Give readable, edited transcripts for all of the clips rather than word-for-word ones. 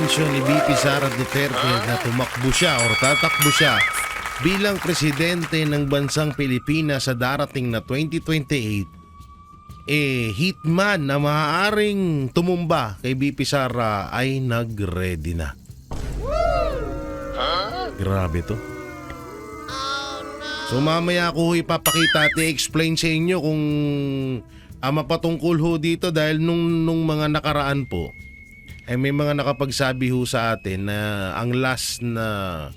anunsyo ni VP Sara Duterte na tumakbo siya o tatakbo siya bilang presidente ng bansang Pilipinas sa darating na 2028, hitman na maaaring tumumba kay VP Sara ay nag-ready na. Grabe to. So mamaya ako ipapakita at i-explain sa inyo kung mapatungkol ho dito dahil nung mga nakaraan po ay may mga nakapagsabi ho sa atin na ang last na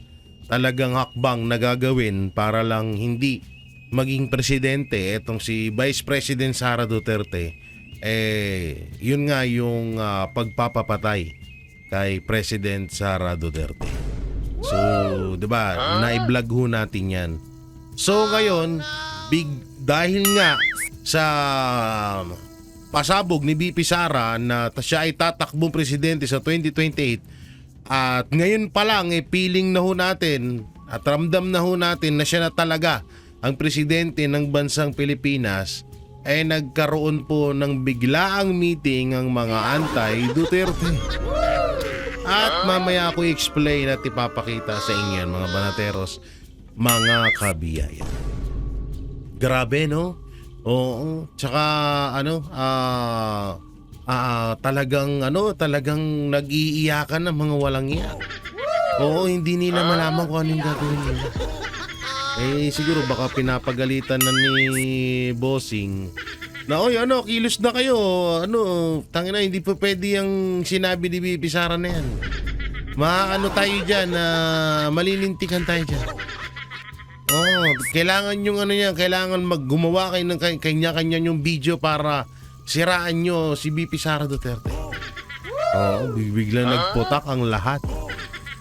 talagang hakbang na gagawin para lang hindi maging presidente etong si Vice President Sara Duterte, yun nga yung pagpapapatay kay President Sara Duterte. So, 'di ba? Na-i-vlog ho natin 'yan. So ngayon, dahil nga sa pasabog ni VP Sara na siya ay tatakbong presidente sa 2028, at ngayon pa lang piling na ho natin at ramdam na ho natin na siya na talaga ang presidente ng bansang Pilipinas, nagkaroon po ng biglaang meeting ang mga anti-Duterte. At mamaya ako i-explain at ipapakita sa inyo mga banateros, mga kabiyaya. Grabe, no? Oo, tsaka talagang nag-iiyakan ng mga walang iya. Oo, hindi nila malaman kung anong gagawin nila. Siguro baka pinapagalitan na ni Bossing na, oy, kilos na kayo. Tangina, hindi pa pwede yung sinabi ni VP Sara na yan. Tayo dyan, malilintikan tayo dyan. Kailangan yung kailangan gumawa kayo ng kanya-kanya yung video para siraan nyo si VP Sara Duterte. Bigla nagputak ang lahat.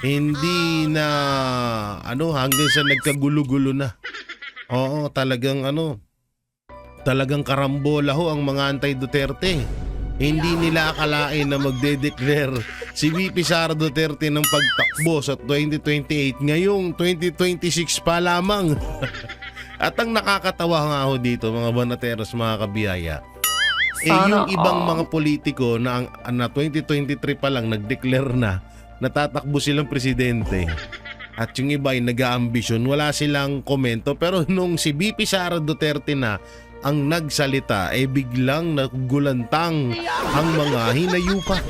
Hindi na hanggang sa nagkagulo-gulo na. Talagang karambola ho ang mga anti-Duterte. Hindi nila akalain na magde-declare si VP Sara Duterte ng pagtakbo sa 2028 ngayong 2026 pa lamang. At ang nakakatawa nga ho dito mga banateros, mga kabiyaya, yung ibang mga politiko na 2023 pa lang nag-declare na natatakbo silang presidente. At yung iba ay nag-aambisyon, wala silang komento. Pero nung si VP Sara Duterte na ang nagsalita, biglang nagulantang ang mga hinayupak.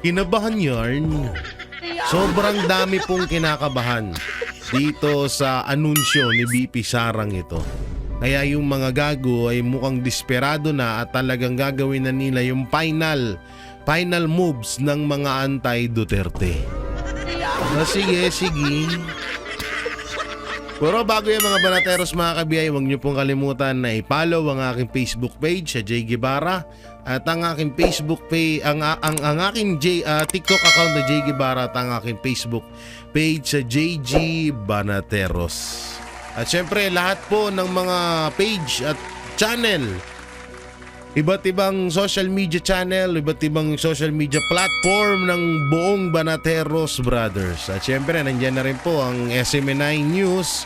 Kinabahan yarn. Sobrang dami pong kinakabahan dito sa anunsyo ni VP Sarang ito. Kaya yung mga gago ay mukhang desperado na at talagang gagawin na nila yung final moves ng mga anti-Duterte. Sige. Pero bago yan mga banateros, mga kabiyay, huwag niyo pong kalimutan na i-follow ang aking Facebook page sa Jay Guevara at ang aking Facebook page, ang aking TikTok account na Jay Guevara at ang aking Facebook page sa JG Banateros. At syempre lahat po ng mga page at channel, iba't ibang social media channel, iba't ibang social media platform ng buong Banateros Brothers. At syempre nandiyan na rin po ang SMNI News,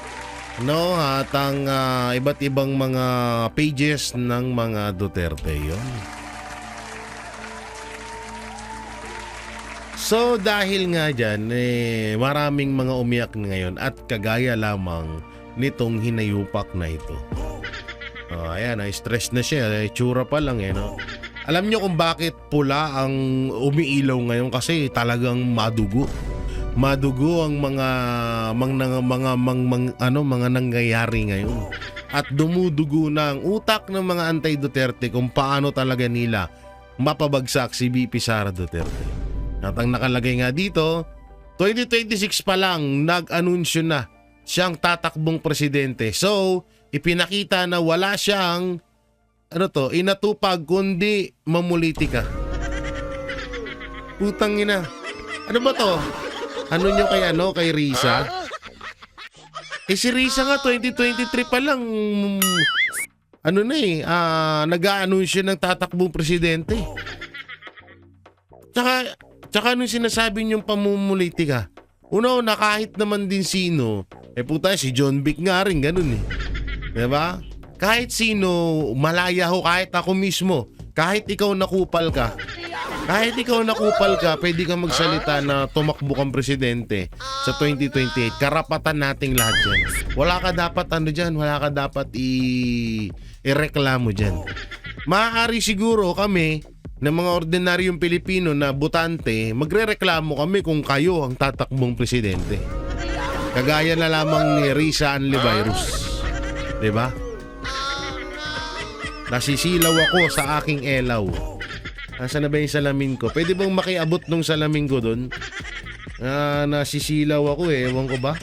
at ang iba't ibang mga pages ng mga Duterte yon. So dahil nga dyan, maraming mga umiyak ngayon at kagaya lamang nitong hinayupak na ito. Ayan, stress na siya. Tsura pa lang no? Alam nyo kung bakit pula ang umiilaw ngayon? Kasi talagang madugo. Madugo ang mga nangyayari ngayon. At dumudugo na ang utak ng mga anti-Duterte kung paano talaga nila mapabagsak si VP Sara Duterte. At ang nakalagay nga dito, 2026 pa lang nag-anunsyo na siyang tatakbong presidente. So, ipinakita na wala siyang inatupag kundi mamulitika. Putang ina. Ano ba to? Ano nyo kay Risa? Si Risa nga 2023 pa lang nag-aanunsyo ng tatakbong presidente. Tsaka anong sinasabi niyong pamumulitika? Una, kahit naman din sino, puta si John Vic nga rin ganun Diba? Kahit sino, malaya ho, kahit ako mismo, kahit ikaw nakupal ka, pwede kang magsalita na tumakbo kang presidente sa 2028. Karapatan nating lahat yan. Wala ka dapat ireklamo dyan. Maaari siguro kami ng mga ordinaryong Pilipino na butante, magrereklamo kami kung kayo ang tatakbong presidente. Kagaya na lamang ni Risa Anlivirus. Diba? Nasisilaw ako sa aking elaw. Nasaan na ba yung salamin ko? Pwede bang makiabot nung salamin ko dun? Nasisilaw ako ewan ko ba?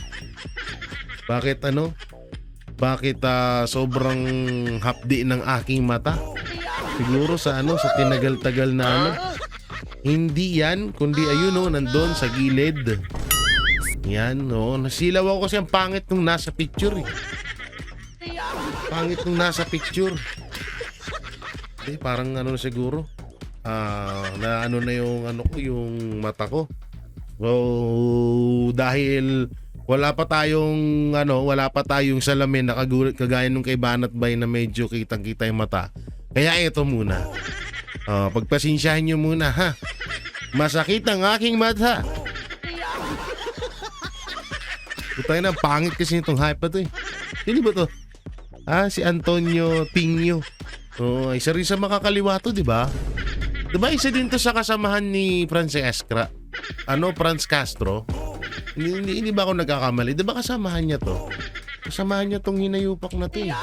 Bakit sobrang hapdi ng aking mata? Siguro sa tinagal-tagal na Hindi yan, kundi ayun nandun sa gilid. Yan nasilaw ako kasi ang pangit nung nasa picture parang siguro na na yung mata ko. So, dahil wala pa tayong salamin na kagaya nung kay Banat Bay na medyo kitang-kita yung mata. Kaya ito muna. Pagpasensyahan nyo muna ha. Masakit ang aking mata. Putay na, pangit kasi itong hype pa to eh. Sino ba to? Si Antonio Tingyo. Isa rin sa makakaliwa to, di ba? Diba isa din to sa kasamahan ni Franz Castro? Hindi ba ako nagkakamali? Diba kasamahan niya to? Kasamahan niya tong hinayupak na to eh.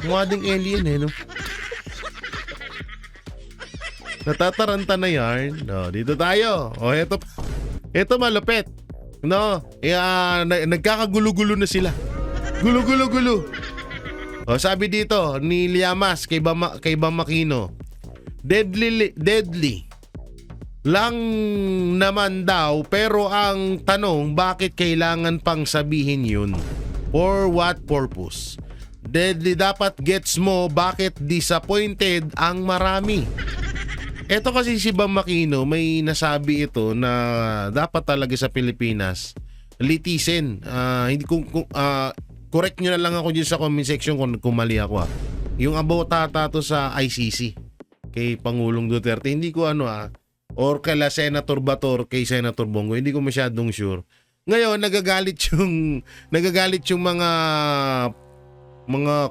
Mukha ding alien no? Natataranta na yarn. Dito tayo. Ito malupit. Nagkakagulo-gulo na sila. Gulo. Sabi dito ni Liamas kay Bam Aquino. Deadly lang naman daw, pero ang tanong, bakit kailangan pang sabihin yun? For what purpose? Deadly, dapat gets mo bakit disappointed ang marami. Eto kasi si Bam Aquino, may nasabi ito na dapat talaga sa Pilipinas litisin. Hindi correct nyo na lang ako dyan sa comment section kung mali ako Yung about to sa ICC kay Pangulong Duterte, hindi ko or kala Senator Bator kay Senator Bongo, hindi ko masyadong sure. Ngayon nagagalit yung mga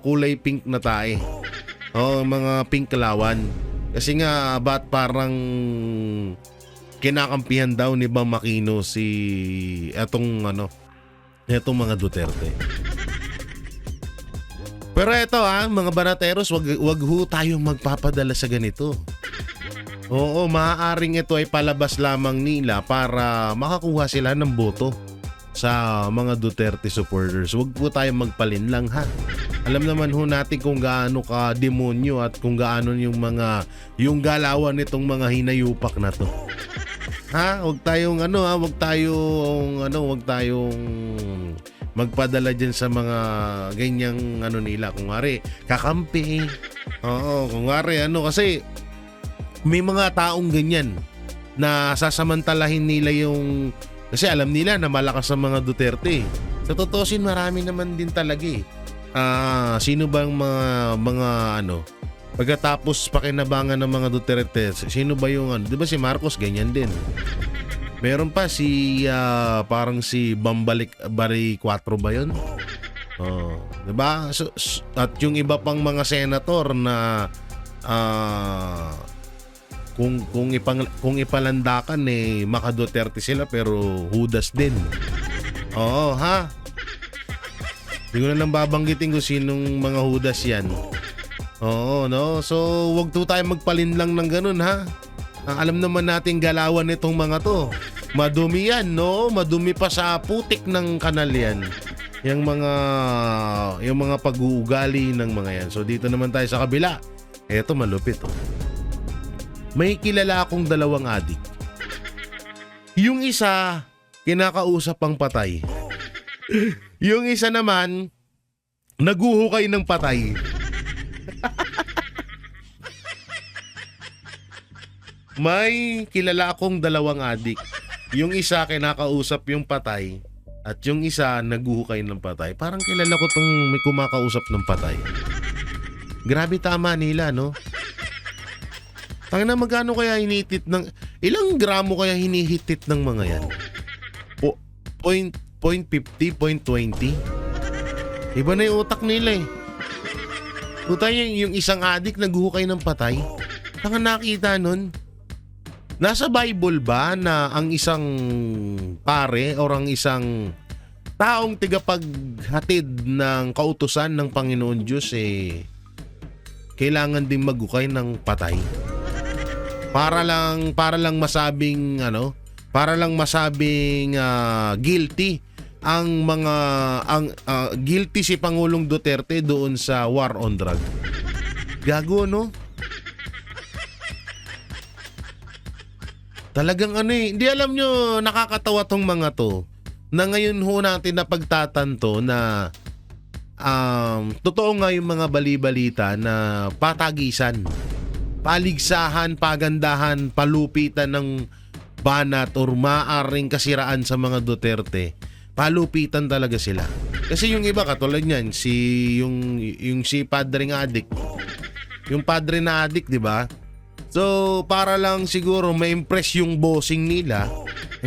kulay pink na tae. Mga pink lawan. Kasi nga ba't parang kinakampihan daw ni Bam Aquino etong mga Duterte. Pero eto mga banateros, wag ho tayong magpapadala sa ganito. Oo, maaaring ito ay palabas lamang nila para makakuha sila ng boto sa mga Duterte supporters. Wag po tayong magpalinlang ha. Alam naman ho natin kung gaano ka demonyo at kung gaano yung galawan nitong mga hinayupak na to. Wag tayong magpadala diyan sa mga ganyang nila. Kung wari, kakampi. Kung wari kasi may mga taong ganyan na sasamantalahin nila kasi alam nila na malakas ang mga Duterte. Sa totosin, marami naman din talaga sino bang mga pagkatapos pakinabangan ng mga Duterte, sino ba yung di ba si Marcos ganyan din? Meron pa parang si Bari 4 ba yun? Di ba? At yung iba pang mga senator na kung ipalandakan maka Duterte sila pero hudas din. Hindi ko na lang babanggitin kung sinong mga hudas yan. So wag to tayo magpalinlang ng ganun alam naman natin galawan nitong mga to. Madumi yan, madumi pa sa putik ng kanal yan. Yung mga pag-uugali ng mga yan. So dito naman tayo sa kabila. Eto malupit May kilala akong 2 adik. Yung isa kinakausap ang patay. Yung isa naman naguhukay ng patay. May kilala akong 2 adik. Yung isa kinakausap yung patay at yung isa naguhukay ng patay. Parang kilala ko tong may kumakausap ng patay. Grabe tama nila Tangina, magkano kaya hinihitit ng... Ilang gramo kaya hinihitit ng mga yan? 0.50, 0.20? Iba na yung utak nila eh. Puta yung isang adik naghuhukay ng patay. Tanga, nakita nun. Nasa Bible ba na ang isang pare o ang isang taong tigapaghatid ng kautusan ng Panginoon Diyos kailangan din maghukay ng patay? Para lang masabing guilty guilty si Pangulong Duterte doon sa war on drug. Gago, no? Talagang hindi alam nyo, nakakatawa tong mga to na ngayon ho natin napagtatanto na totoo nga yung mga bali-balita na patagisan, paligsahan, pagandahan, palupitan ng banat or maaring kasiraan sa mga Duterte. Palupitan talaga sila. Kasi yung iba katulad niyan, yung si Padre Adik. Yung Padre na Adik, 'di ba? So, para lang siguro ma-impress yung bossing nila,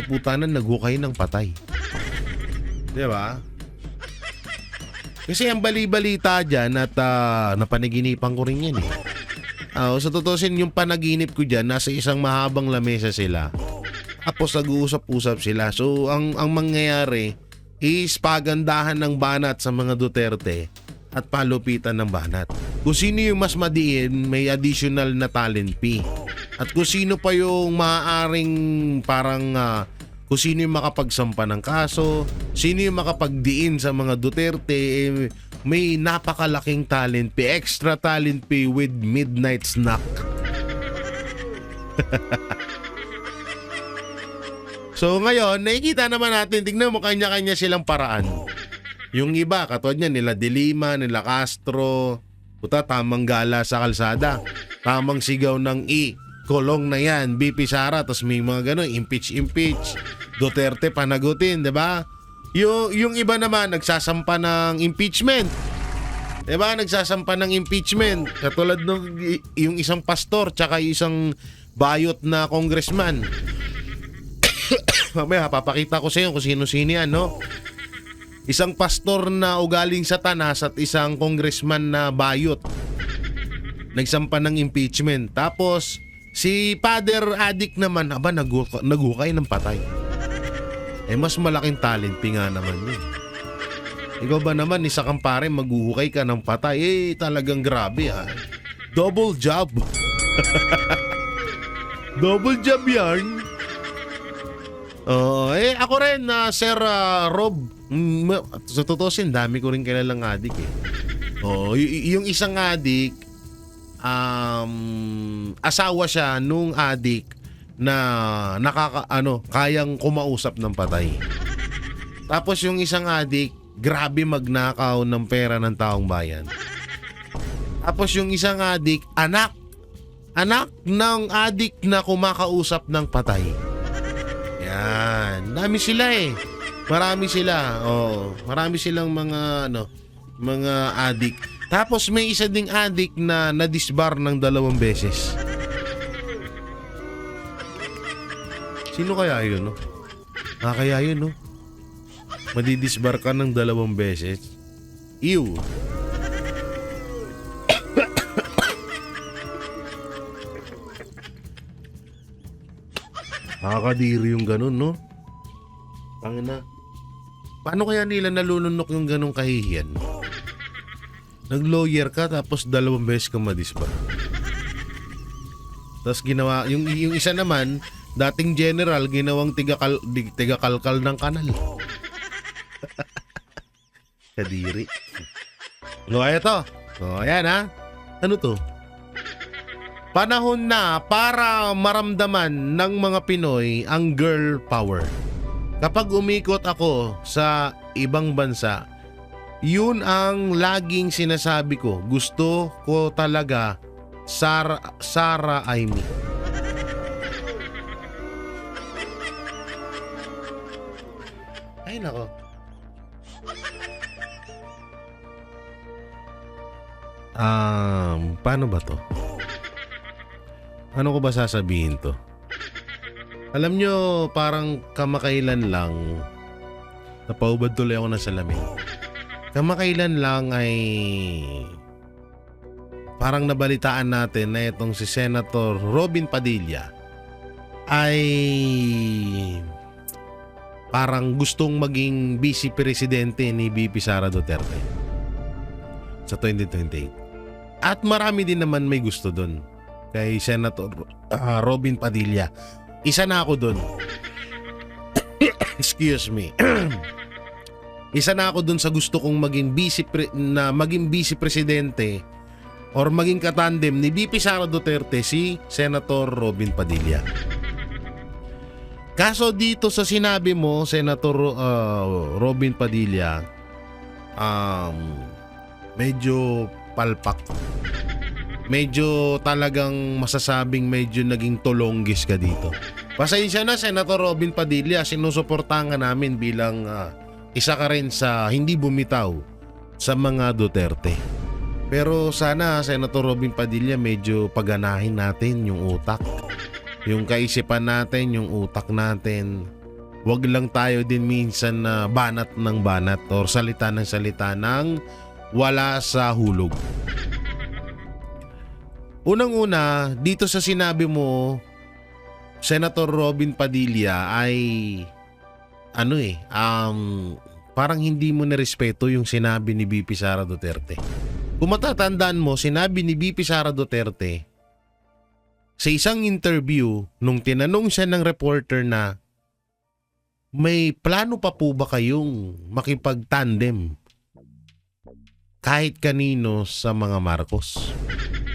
puta na naghukay ng patay. 'Di ba? Kasi ang bali-balita diyan at napanaginipan ko rin 'yan eh. Sa tutusin yung panaginip ko diyan, nasa isang mahabang lamesa sila. Tapos nag-uusap-usap sila. So, ang mangyayari is pagandahan ng banat sa mga Duterte at palupitan ng banat. Kung sino yung mas madiin, may additional na talent fee. At kung sino pa yung maaaring kung sino yung makapagsampa ng kaso, sino yung makapagdiin sa mga Duterte, may napakalaking talent fee, extra talent fee with midnight snack. So ngayon, nakikita naman natin, tignan mo, kanya-kanya silang paraan. Yung iba, katulad niya, nila Dilima, nila Castro, puta, tamang gala sa kalsada. Tamang sigaw ng kulong na yan, BP Sara, tapos may mga gano'n, impeach. Duterte panagutin, di ba? Yung iba naman, nagsasampa ng impeachment. Di ba? Nagsasampa ng impeachment. Katulad nung yung isang pastor, tsaka yung isang bayot na congressman. Mamaya, papakita ko sa iyo kung sino-sino yan, no? Isang pastor na ugaling Satanas at isang congressman na bayot. Nagsampa ng impeachment. Tapos, si Father Adik naman, naghukay ng patay. Mas malaking talent nga naman yun. Ikaw ba naman, isa kang pare, maghuhukay ka ng patay? Talagang grabe, ha? Double job. Double job yan. Ako rin, Sir Rob, sa tutusin, dami ko rin kilalang adik eh. Yung isang adik, asawa siya nung adik na kayang kumausap ng patay. Tapos yung isang adik, grabe magnakaw ng pera ng taong bayan. Tapos yung isang adik, anak ng adik na kumakausap ng patay. Yan, dami sila eh. Marami sila. Marami silang mga adik. Tapos may isa ding adik na nadisbar ng 2 beses. Sino kaya yun, no? Kaya yun, no? Madidisbar ka ng 2 beses. Ew. Nakakadiri yung ganun, no? Tangina. Paano kaya nila nalulunok yung ganung kahihiyan? Nag-lawyer ka tapos 2 beses ka madisbar. Tapos ginawa, yung isa naman, dating general, ginawang tigakalkal ng kanal. Kadiri. Ito. Ayan ha. Ano to? Panahon na para maramdaman ng mga Pinoy ang girl power. Kapag umikot ako sa ibang bansa, yun ang laging sinasabi ko. Gusto ko talaga Sara Aimee. Ay nako. Paano ba to? Ano ko ba sasabihin to? Alam nyo, parang kamakailan lang, napaubad tuloy ako ng salamin. Kamakailan lang ay parang nabalitaan natin na itong si Senator Robin Padilla ay parang gustong maging vice presidente ni VP Sara Duterte sa 2028. At marami din naman may gusto doon kay Senator Robin Padilla. Isa na ako doon. Excuse me. Isa na ako doon sa gusto kong maging vice presidente or maging katandem ni VP Sara Duterte si Senator Robin Padilla. Kaso dito sa sinabi mo, Senator Robin Padilla, medyo palpak. Medyo talagang masasabing medyo naging tulonggis ka dito. Pasensya na, Senator Robin Padilla, sinusuportahan namin bilang isa ka rin sa hindi bumitaw sa mga Duterte. Pero sana, Senator Robin Padilla, medyo paganahin natin yung utak. Yung kaisipan natin, yung utak natin. Huwag lang tayo din minsan na banat ng banat or salita ng salita ng wala sa hulog. Unang-una, dito sa sinabi mo, Senator Robin Padilla, ay parang hindi mo nirespeto yung sinabi ni VP Sara Duterte. Kung matatandaan mo, sinabi ni VP Sara Duterte sa isang interview nung tinanong siya ng reporter na may plano pa po ba kayong makipag-tandem kahit kanino sa mga Marcos?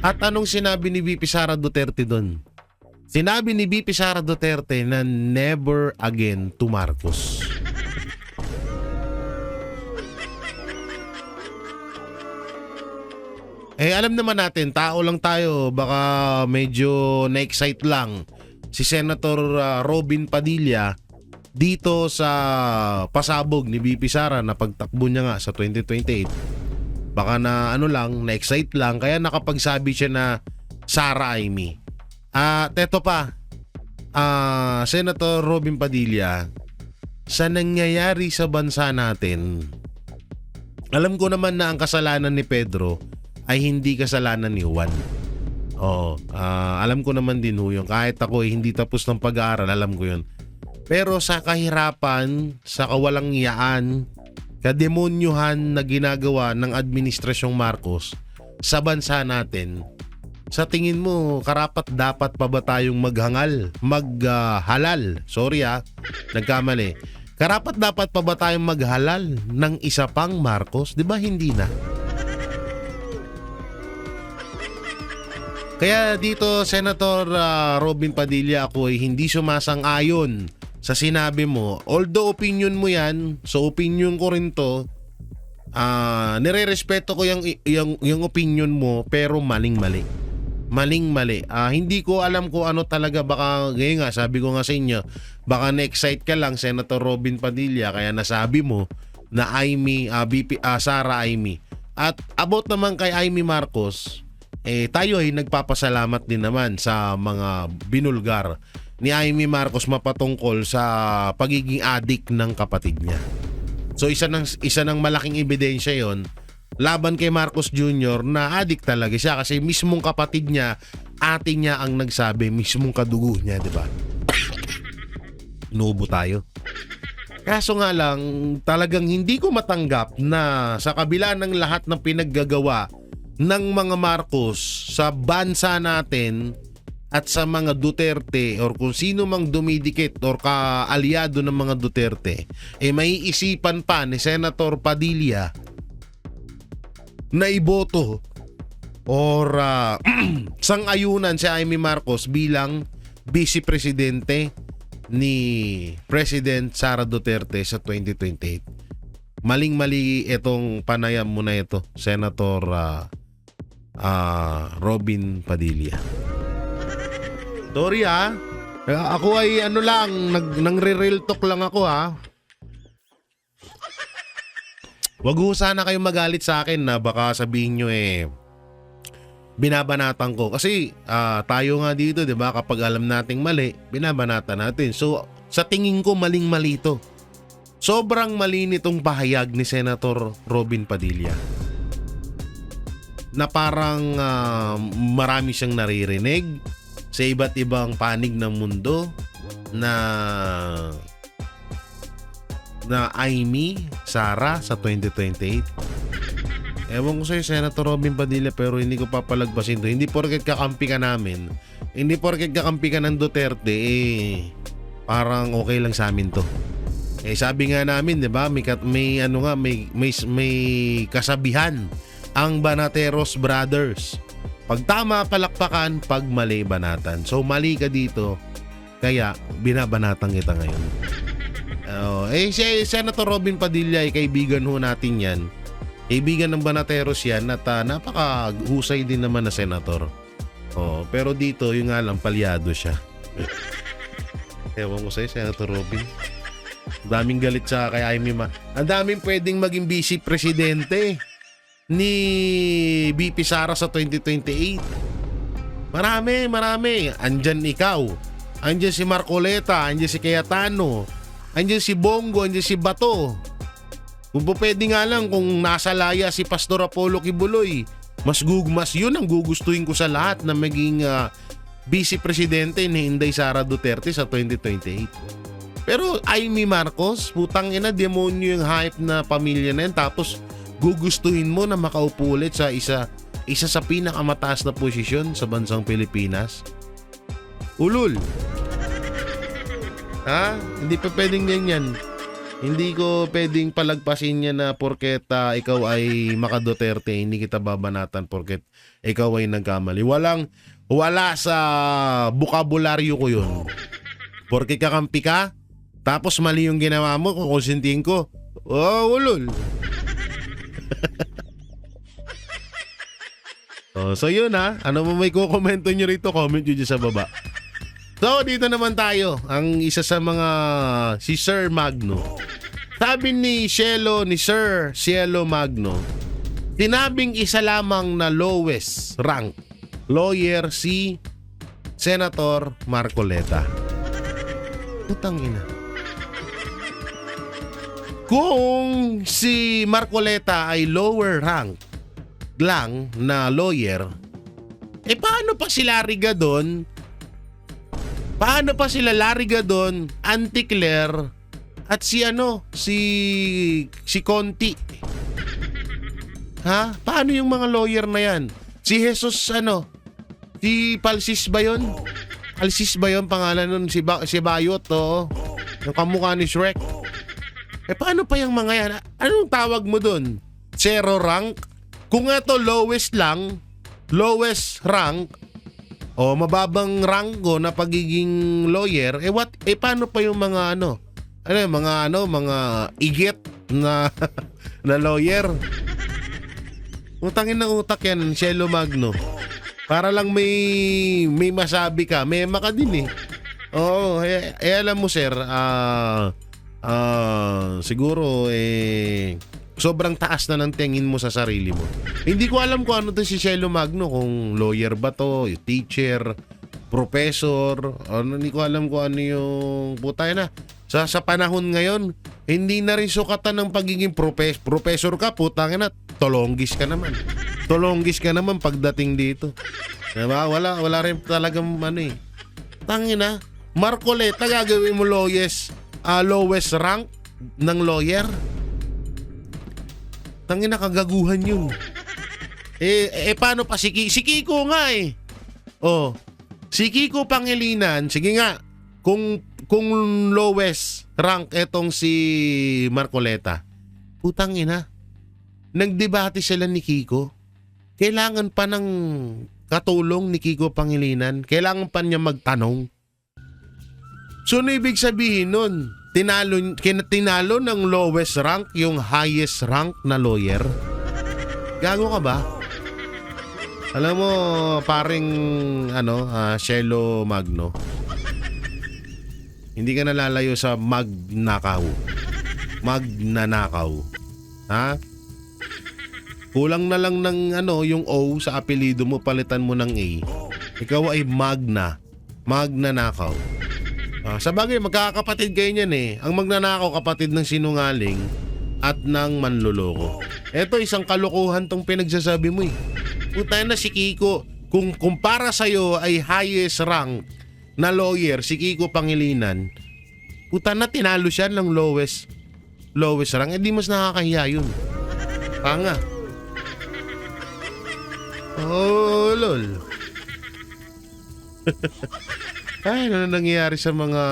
At anong sinabi ni VP Sara Duterte doon? Sinabi ni VP Sara Duterte na never again to Marcos. Alam naman natin, tao lang tayo, baka medyo na-excite lang si Senator Robin Padilla dito sa pasabog ni VP Sara na pagtakbo niya nga sa 2028. Baka na na-excite lang kaya nakapagsabi siya na Sara Amy. At eto pa, Senator Robin Padilla, sa nangyayari sa bansa natin, alam ko naman na ang kasalanan ni Pedro ay hindi kasalanan ni Juan. Alam ko naman din yun. Kahit ako hindi tapos ng pag-aaral, alam ko yun. Pero sa kahirapan, sa kawalang iyaan, kademonyuhan na ginagawa ng Administrasyong Marcos sa bansa natin, sa tingin mo, karapat dapat pa ba tayong maghalal? Sorry nagkamali. Karapat dapat pa ba tayong maghalal ng isa pang Marcos? Di ba hindi na? Kaya dito, Senator Robin Padilla, ako ay hindi sumasang-ayon sa sinabi mo. Although opinion mo yan, so opinion ko rin to, nire-respeto ko yung opinion mo, pero maling-mali. Maling-mali. Hindi ko alam kung ano talaga, baka ngayon nga, sabi ko nga sa inyo, baka na-excite ka lang, Senator Robin Padilla, kaya nasabi mo na Sara Amy. At about naman kay Amy Marcos, tayo ay nagpapasalamat din naman sa mga binulgar ni Amy Marcos mapatungkol sa pagiging adik ng kapatid niya. So isa ng malaking ebidensya yon laban kay Marcos Jr. na adik talaga siya kasi mismong kapatid niya, ate niya ang nagsabi, mismong kadugo niya, di ba? Nubo tayo. Kaso nga lang, talagang hindi ko matanggap na sa kabila ng lahat ng pinaggagawa ng mga Marcos sa bansa natin at sa mga Duterte or kung sino mang dumidikit or kaalyado ng mga Duterte, may isipan pa ni Senator Padilla na iboto or sang-ayunan si Amy Marcos bilang vice presidente ni President Sara Duterte sa 2028. Maling-mali itong panayam mo na ito, Senator Robin Padilla. Sorry ako ay nang-real talk lang ako Wag ho sana kayong magalit sa akin na baka sabihin nyo binabanatan ko. Kasi tayo nga dito, 'di ba, kapag alam nating mali, binabanatan natin. So, sa tingin ko maling-mali ito. Sobrang mali nitong pahayag ni Senator Robin Padilla. Na parang marami siyang naririnig sa iba't ibang panig ng mundo na Amy Sara sa 2028. Ewan ko sa'yo, Senator Robin Padilla, pero hindi ko papalagpasin to. Hindi porket kakampi ka namin, hindi porket kakampi ka ng Duterte, parang okay lang sa amin to. Sabi nga namin, 'di ba, may kasabihan ang Banateros Brothers. Pag tama, palakpakan, pag mali, banatan. So mali ka dito, kaya binabanatan kita ngayon. Si Senator Robin Padilla ay kaibigan ho natin yan. Kaibigan ng Banateros yan at napakahusay din naman na senator. Pero dito, yung nga lang, palyado siya. Ewan ko sa'yo, Senator Robin. Daming galit sa kay Amy Ang daming pwedeng maging vice presidente ni VP Sara sa 2028. Marami. Andyan ikaw. Andyan si Marcoleta. Andyan si Cayetano. Andyan si Bongo. Andyan si Bato. Kung pwede nga lang kung nasa laya si Pastor Apollo Kibuloy, mas yun ang gugustuhin ko sa lahat na maging vice presidente ni Inday Sara Duterte sa 2028. Pero Amy Marcos, putang ina, demonyo yung hype na pamilya na yan. Tapos gugustuhin mo na makaupo ulit sa isa sa pinakamataas na posisyon sa bansang Pilipinas. Ulul. Hindi pa pwedeng ganyan. Hindi ko pwedeng palagpasin niya na porket ikaw ay Maka Duterte, hindi kita babanatan porket ikaw ay nagkamali. Wala sa bukabularyo ko yun. Porket kakampi ka, tapos mali yung ginawa mo, kukonsintihin ko. Ulol. So yun ano mo may kukomento nyo rito, comment nyo dyan sa baba. So dito naman tayo, ang isa sa mga si Sir Magno. Sabi ni Sir Cielo Magno, sinabing isa lamang na lowest rank lawyer si Senator Marcoleta. Putang ina. Kung si Marcoleta ay lower rank lang na lawyer, paano pa sila Rigadon? Auntie Claire at si Conti? Paano yung mga lawyer na yan? Si Jesus si Palsis ba yun? Palsis ba yun pangalan nun? Si Bayot, yung kamukha ni Shrek. Paano pa yung mga yan? Anong tawag mo dun? Zero rank? Kung nga to lowest rank, mababang rango na pagiging lawyer, paano pa yung mga mga iget na na lawyer? Utangin ng utak yan, Cielo Magno. Para lang may masabi ka, may maka din alam mo sir, siguro sobrang taas na ng tingin mo sa sarili mo. Hindi ko alam kung ano to si Cielo Magno, kung lawyer ba to, teacher, professor, hindi ko alam kung ano yung putay na. Sa panahon ngayon, hindi na rin sukatan ng pagiging professor ka, putang na, tolonggis ka naman pagdating dito. Diba? Wala rin talagang Tangina, Marcoleta gagawin mo lowest rank ng lawyer. Tangina, kagaguhan yun. Paano pa si Kiko nga si Kiko Pangilinan, sige nga, kung lowest rank etong si Marcoleta, putang ina, nagdebate sila ni Kiko. Kailangan pa ng katulong ni Kiko Pangilinan, kailangan pa niya magtanong. So ano ibig sabihin nun? Tinalo ng lowest rank yung highest rank na lawyer? Gago ka ba? Alam mo, paring Cielo Magno, hindi ka nalalayo sa magnanakaw. Kulang na lang ng yung O sa apelyido mo, palitan mo ng A. Ikaw ay Magna Nakaw. Sa bagay, magkakapatid kayo niyan eh. Ang magnanakaw kapatid ng sinungaling at ng manloloko. Eto, isang kalokohan tong pinagsasabi mo eh. Puta na si Kiko, kung para sa'yo ay highest rank na lawyer, si Kiko Pangilinan, puta na tinalo siya ng lowest rank, di mas nakakahiya yun. Tanga. Oh, lol. Ay, ano nangyayari sa mga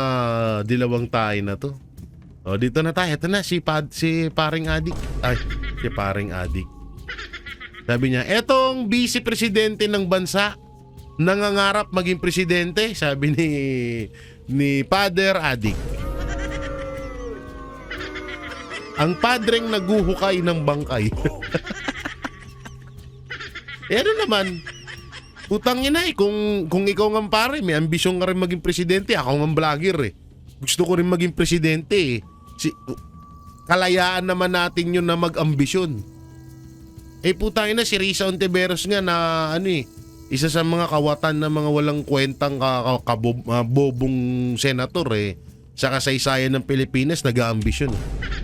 dilawang tayo na to? O, dito na tayo. Ito na, si paring adik. Ay, si paring adik. Sabi niya, etong vice-presidente ng bansa, nangangarap maging presidente, sabi ni Father Adik. Ang padreng naguhukay ng bangkay. Ano naman, utang ina eh, kung ikaw nga pare, may ambisyon ka rin maging presidente, ako nga vlogger eh. Gusto ko rin maging presidente eh. Kalayaan naman natin yun na mag-ambisyon. Putang ina, si Risa Ontiveros nga na isa sa mga kawatan na mga walang kwentang bobong senator eh. Sa kasaysayan ng Pilipinas, nag-aambisyon.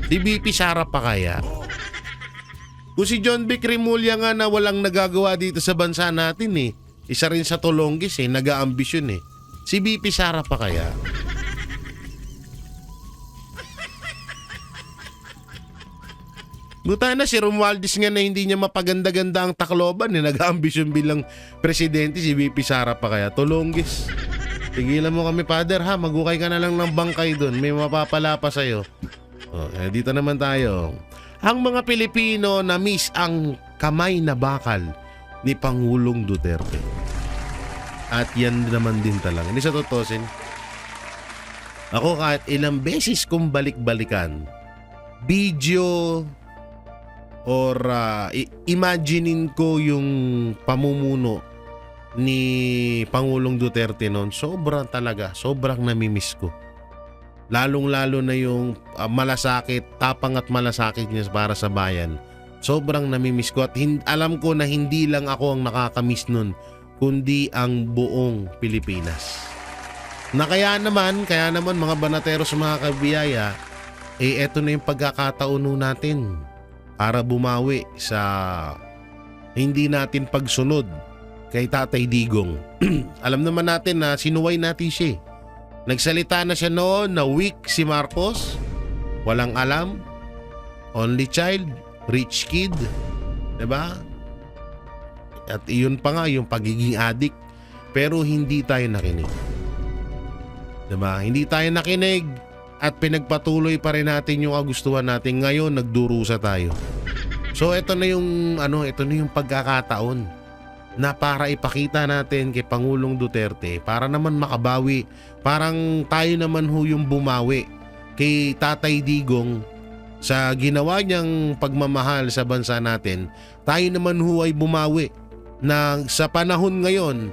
Si BP Sara pa kaya? Kung si John Vic Rimulya nga na walang nagagawa dito sa bansa natin eh. Isa rin sa Tolongis eh, nag-aambisyon eh. Si BP Sara pa kaya? Buta na si Romualdez nga na hindi niya mapaganda-ganda ang Tacloban eh. Nag-aambisyon bilang presidente, si BP Sara pa kaya? Tolongis. Tigilan mo kami, Father ha. Magukay ka na lang ng bangkay doon. May mapapala pa sa'yo. Dito naman tayo. Ang mga Pilipino na miss ang kamay na bakal ni Pangulong Duterte. At yan naman din talaga. Hindi sa totosin. Ako kahit ilang beses kong balik-balikan, video or imaginein ko yung pamumuno ni Pangulong Duterte noon, sobrang namimiss ko. Lalong-lalo na yung malasakit, tapang at malasakit niya para sa bayan. Sobrang namimiss ko at alam ko na hindi lang ako ang nakakamiss nun, kundi ang buong Pilipinas. Kaya naman mga banateros, mga kabiyaya, eto na yung pagkakataon natin para bumawi sa hindi natin pagsunod kay Tatay Digong. Alam naman natin na sinuway natin siya. Nagsalita na siya noon na weak si Marcos, walang alam, only child, rich kid, diba? At iyon pa nga yung pagiging addict, pero hindi tayo nakinig. Diba? Hindi tayo nakinig at pinagpatuloy pa rin natin yung kagustuhan natin. Ngayon nagdurusa tayo. So ito na yung pagkakataon na para ipakita natin kay Pangulong Duterte, para naman makabawi, parang tayo naman yung bumawi kay Tatay Digong sa ginawa niyang pagmamahal sa bansa natin. Tayo naman ay bumawi na sa panahon ngayon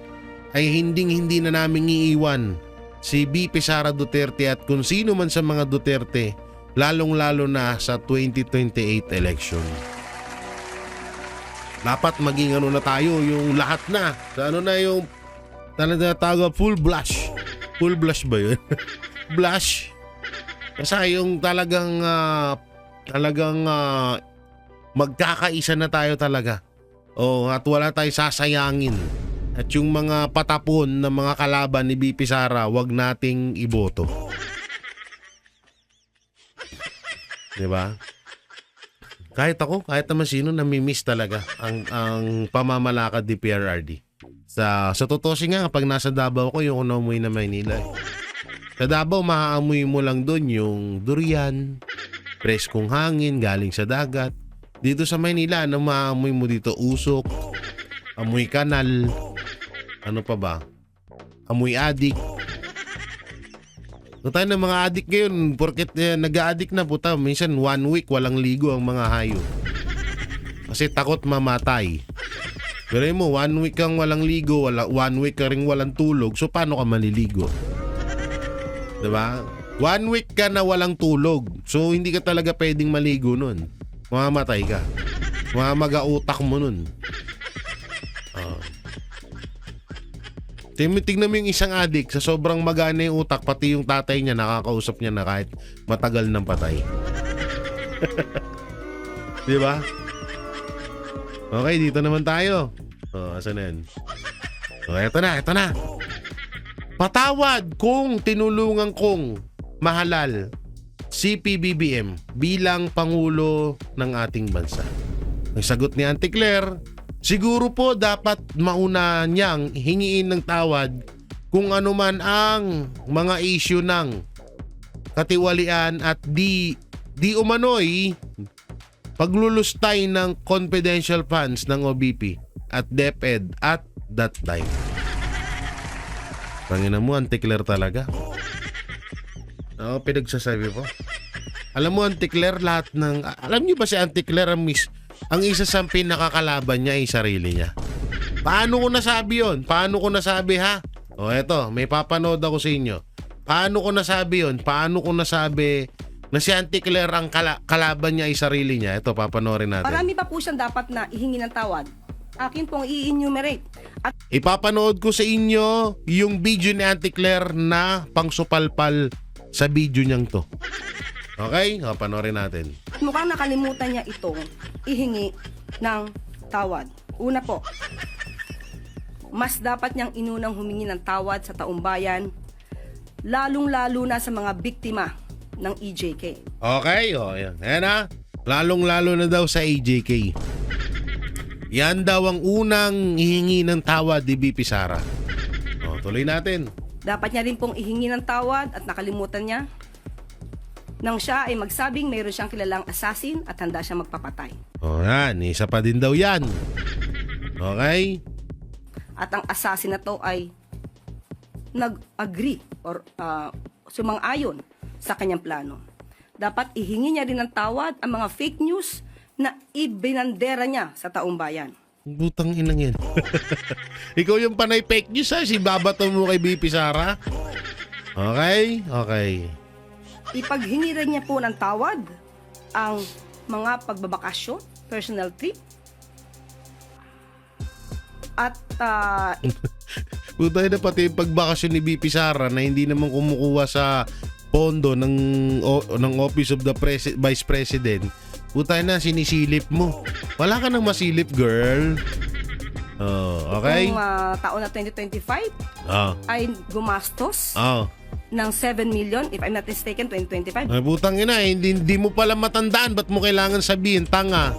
ay hindi na namin iiwan si BP Sara Duterte at kung sino man sa mga Duterte, lalong-lalo na sa 2028 election. Dapat maging na tayo, yung lahat na. Sa yung talaga full blush. Full blush ba yun? Blush. Kasi yung talagang magkakaisa na tayo talaga. At wala tayong sasayangin. At yung mga patapon na mga kalaban ni BP Sara, wag nating iboto. Diba? Kahit naman sino, namimiss talaga ang pamamalakad ni PRRD. Sa totoo nga, kapag nasa Davao ko, yung umuwi na Maynila. Sa Davao, maaamoy mo lang doon yung durian, preskong hangin galing sa dagat. Dito sa Maynila, ano maaamoy mo dito? Usok, amoy kanal, ano pa ba? Amoy adik. So tayo ng mga adik ngayon, porket nag-a-addict na puta, minsan 1 week walang ligo ang mga hayop. Kasi takot mamatay. Pero mo, 1 week kang walang ligo, 1 week ka rin walang tulog, so paano ka maliligo? Diba? 1 week ka na walang tulog, so hindi ka talaga pwedeng maligo nun. Mamamatay ka. Mamaga utak mo nun. Oh. Tingnan mo yung isang adik sa sobrang magana yung utak, pati yung tatay niya nakakausap niya na kahit matagal nang patay. Di ba? Okay, dito naman tayo. Oh, asan na yan? Oh, eto na. Patawad kung tinulungan kong mahalal si PBBM bilang Pangulo ng ating bansa. Ang sagot ni Auntie Claire, siguro po dapat mauna niyang hingiin ng tawad kung ano man ang mga issue ng katiwalian at di umano'y paglulustay ng confidential funds ng OBP at DepEd at that time. Pangina mo, Auntie Claire talaga. Oo, pinagsasabi po. Alam mo, Auntie Claire, lahat ng... Alam niyo ba si Auntie Claire ang isa sa pinakakalaban niya ay sarili niya? Paano ko nasabi yon? Paano ko nasabi, ha? O eto, may papanood ako sa inyo. Paano ko nasabi yon? Paano ko nasabi na si Auntie Claire ang kalaban niya ay sarili niya? Ito, papanoorin natin. Marami pa po siyang dapat na ihingi ng tawad. Akin pong i-enumerate. At Ipapanood ko sa inyo yung video ni Auntie Claire na pangsupalpal sa video niyang to. Okay? O, panoorin natin. mukhang nakalimutan niya itong ihingi ng tawad. Una po, mas dapat niyang inunang humingi ng tawad sa taumbayan, lalong-lalo na sa mga biktima ng EJK. Okay? O, yan. Ayan na. Lalong-lalo na daw sa EJK. Yan daw ang unang ihingi ng tawad ni BP Sara. O, tuloy natin. Dapat niya rin pong ihingi ng tawad at nakalimutan niya nang siya ay magsabing mayroon siyang kilalang assassin at handa siyang magpapatay. O, yan. Isa pa din daw yan. Okay? At ang assassin na to ay nag-agree or sumang-ayon sa kanyang plano. Dapat ihingi niya rin ng tawad ang mga fake news na ibinandera niya sa taong bayan. Butang inang yan. Ikaw yung panay fake news, ha? Si babato mo kay BP Sara. Okay? Okay. Ipaghingi rin niya po ng tawad ang mga pagbabakasyon, personal trip, at Butay na pati yung pagbakasyon ni BP Sara na hindi naman kumukuha sa pondo ng Office of the Vice President. Butay na, sinisilip mo. Wala ka nang masilip, girl. Oh, okay? Kung taon na 2025 ay gumastos ng 7 million, if I'm not mistaken, 2025. Ay, butang ina, hindi mo pala matandaan. Ba't mo kailangan sabihin? Tanga.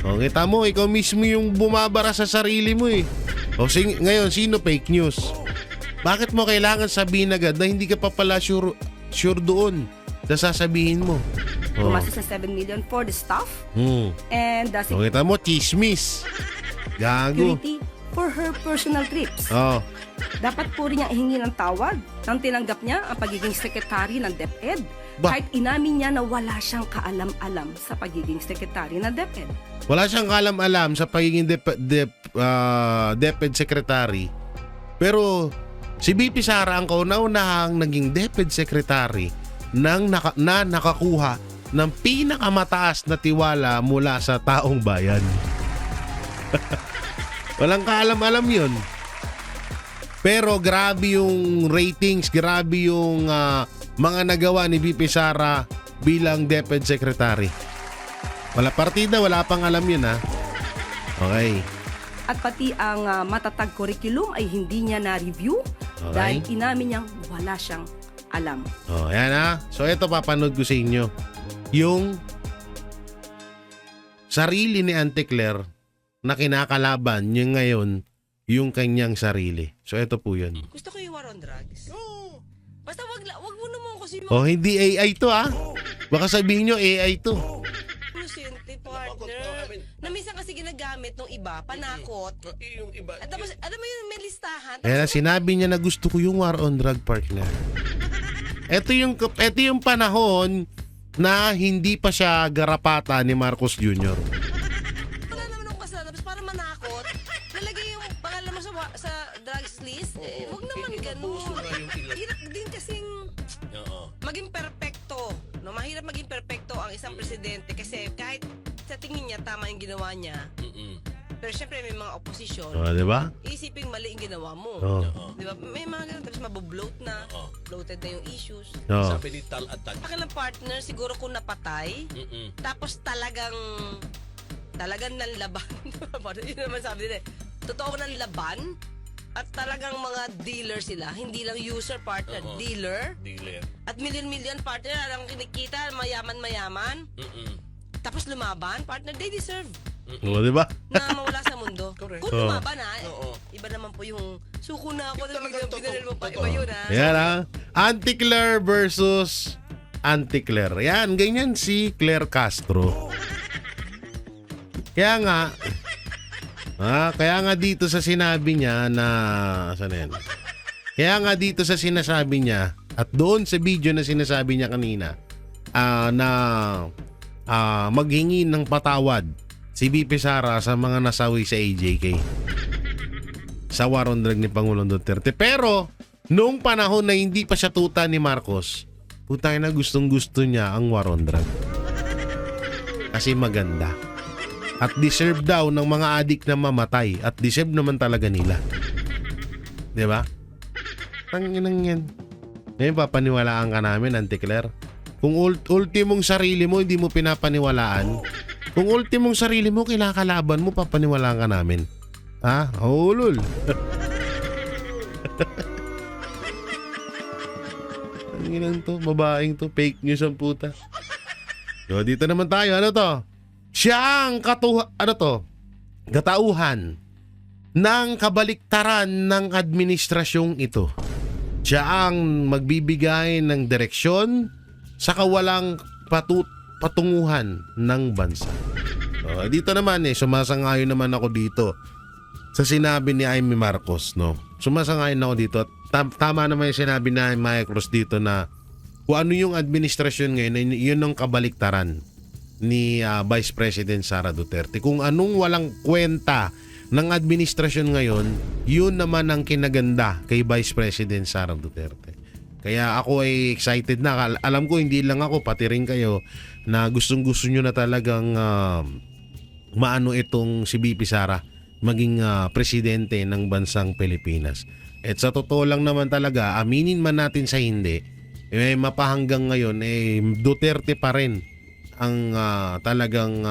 O, kita mo, ikaw mismo yung bumabara sa sarili mo eh. O, ngayon, sino fake news? Bakit mo kailangan sabihin agad na hindi ka pa pala sure doon sa sasabihin mo? Gumastos ng 7 million for the staff and the O, kita mo, chismis. Gago. security for her personal trips. Oh. Dapat po rin niyang ihingi ng tawad nang tinanggap niya ang pagiging sekretary ng DepEd. Ba? Kahit inamin niya na wala siyang kaalam-alam sa pagiging sekretary ng DepEd. Wala siyang kalam-alam sa pagiging DepEd secretary. Pero si BP Sara ang kauna-unahang naging DepEd secretary na nakakuha ng pinakamataas na tiwala mula sa taong bayan. Walang kaalam-alam yun. Pero grabe yung ratings, grabe yung mga nagawa ni BP Sara bilang DepEd secretary. Wala partida, wala pang alam yun, ha? Okay. At pati ang matatag curriculum ay hindi niya na-review dahil inamin niyang wala siyang alam. Oh, yan, ha? So ito papanood ko sa inyo. Yung sarili ni Auntie Claire na kinakalaban niya ngayon yung kanyang sarili. So ito po yun. Gusto ko yung war on drugs. Oo. Basta wag mo naman kasi Oh, hindi AI to, ha? Baka sabihin nyo AI to. inosente partner. Na minsan kasi ginagamit ng iba, panakot. Yung iba. At tapos, alam mo yun, may listahan. Kaya sinabi niya na gusto ko yung war on drug partner. Ito yung panahon na hindi pa siya garapata ni Marcos Jr. Wala naman akong kasalanan. Tapos para manakot, nalagay yung pangalan mo sa drugs list. Eh, wag naman ganun. Hirap din kasing maging perpekto. No, mahirap maging perpekto ang isang presidente kasi kahit sa tingin tingin niya tama yung ginawa niya. Pero syempre may mga opposition. Di ba? Isipin mali yung ginawa mo. Di ba? May mga ganun. Tapos mabobloat na. Bloated na yung issues. Sabi ni Tal Atag. Pakilang partner, siguro kung napatay, tapos talagang nanlaban. Yun naman sabi nila. Totoo nanlaban. At talagang mga dealer sila. Hindi lang user partner, dealer. At million partner, alang kinikita, mayaman. Tapos lumaban, partner, they deserve Di ba? na mawala sa mundo. Correct. Kung lumaban iba naman po yung suko na ako, pinanil mo pa, iba yun Yan Anti-Claire versus Anti-Claire. Yan, ganyan si Claire Castro. Kaya nga dito sa sinabi niya na saan yan? Kaya nga dito sa sinasabi niya at doon sa video na sinasabi niya kanina na maghingi ng patawad si BP Sara sa mga nasawi sa AJK sa war on drug ni Pangulong Duterte. Pero noong panahon na hindi pa siya tuta ni Marcos, putang na gustong-gusto niya ang war on drug. Kasi maganda. At deserve daw ng mga adik na mamatay. At deserve naman talaga nila. Di ba? Tanginang yan. Ngayon papaniwalaan ka namin, Auntie Claire. Kung ultimong sarili mo, hindi mo pinapaniwalaan. Kung ultimong sarili mo, kinakalaban mo, papaniwalaan ka namin. Ha? Hulul. Tanginang to, babaeng to, fake news ang puta. So, dito naman tayo. Ano to? Siya ang katauhan ng kabaliktaran ng administrasyong ito. Siya ang magbibigay ng direksyon sa kawalang patunguhan ng bansa. Dito naman sumasangayon naman ako dito sa sinabi ni Amy Marcos, no? Sumasangayon ako dito at tama naman yung sinabi ni Amy Marcos dito na kung ano yung administrasyon ngayon, yun ang kabaliktaran ni Vice President Sara Duterte. Kung anong walang kwenta ng administrasyon ngayon, yun naman ang kinaganda kay Vice President Sara Duterte. Kaya ako ay excited na. Alam ko hindi lang ako, pati rin kayo na gustong-gusto nyo na talagang maano itong si BP Sara maging presidente ng bansang Pilipinas. At sa totoo lang naman talaga, aminin man natin sa hindi, mapahanggang ngayon Duterte pa rin ang talagang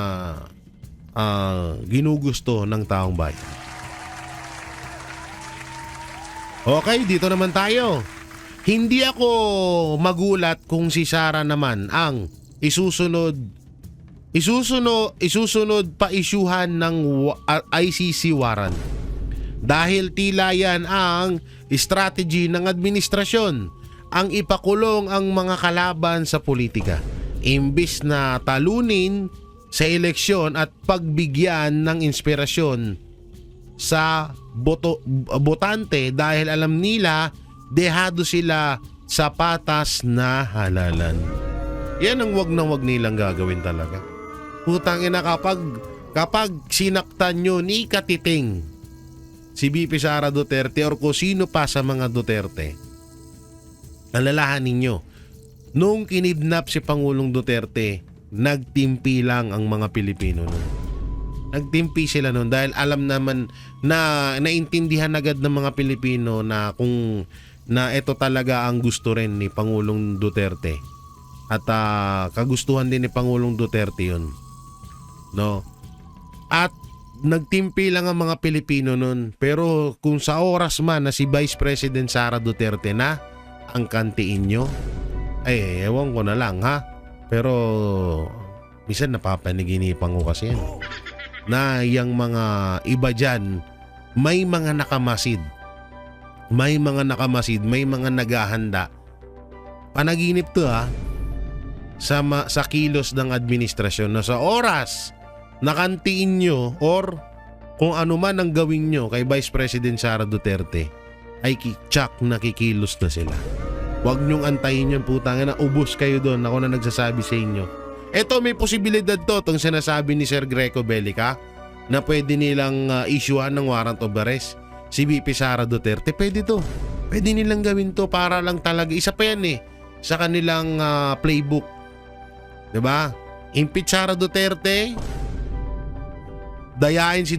ginugusto ng taong bayan. Okay, dito naman tayo. Hindi ako magulat kung si Sara naman ang isusunod pa-isyuhan ng ICC warrant. Dahil tila yan ang strategy ng administrasyon, ang ipakulong ang mga kalaban sa politika. Imbis na talunin sa eleksyon at pagbigyan ng inspirasyon sa botante dahil alam nila dehado sila sa patas na halalan. Yan ang wag na wag nilang gagawin talaga. Putang ina, kapag sinaktan nyo ni katiting si BP Sara Duterte or kung sino pa sa mga Duterte, alalahanin nyo, nung kinidnap si Pangulong Duterte, nagtimpi lang ang mga Pilipino nun. Nagtimpi sila nun dahil alam naman na naintindihan agad ng mga Pilipino na kung na ito talaga ang gusto rin ni Pangulong Duterte. At kagustuhan din ni Pangulong Duterte yun. No? At nagtimpi lang ang mga Pilipino nun. Pero kung sa oras man na si Vice President Sara Duterte na ang kantiin nyo, ay ewan ko na lang ha. Pero minsan napapaniginipan ko kasi yan. Na yung mga iba dyan, may mga nakamasid. May mga nakamasid, may mga naghahanda. Panaginip to ha. Sa kilos ng administrasyon na sa oras nakantiin nyo or kung ano man ang gawin nyo kay Vice President Sara Duterte ay tsak nakikilos na sila. Huwag nyong antayin yun, putang na ubos kayo doon. Ako na nagsasabi sa inyo. Eto, may posibilidad to itong sinasabi ni Sir Greco Bellica na pwede nilang issuehan ng warrant of arrest si BP Sara Duterte. Pwede to. Pwede nilang gawin to para lang talaga. Isa pa yan sa kanilang playbook. Diba? Impeach Sara Duterte, dayain si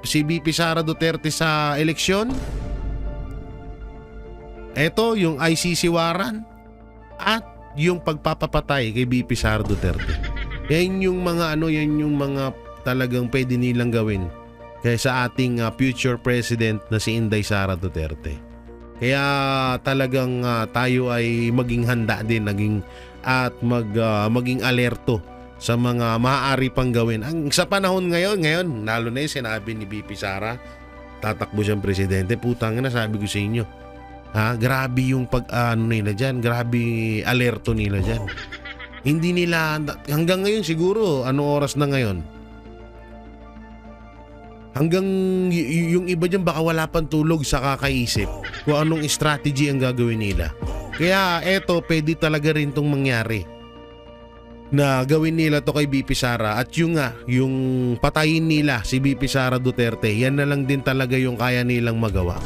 si VP Sara Duterte sa eleksyon. Ito yung ICC warrant at yung pagpapapatay kay VP Sara Duterte. Yan yung mga yan yung mga talagang pwede nilang gawin kaysa ating future president na si Inday Sara Duterte. Kaya talagang tayo ay maging handa din maging alerto sa mga maaari pang gawin. Sa panahon ngayon, lalo na yung sinabi ni VP Sara, tatakbo siyang presidente. Putang ina, sabi ko sa inyo. Grabe yung nila dyan. Grabe alerto nila dyan. Hindi nila, hanggang ngayon siguro, anong oras na ngayon? Hanggang yung iba dyan baka wala pang tulog sa kakaisip kung anong strategy ang gagawin nila. Kaya eto, pwede talaga rin tong mangyari na gawin nila to kay VP Sara at yung patayin nila si VP Sara Duterte. Yan na lang din talaga yung kaya nilang magawa.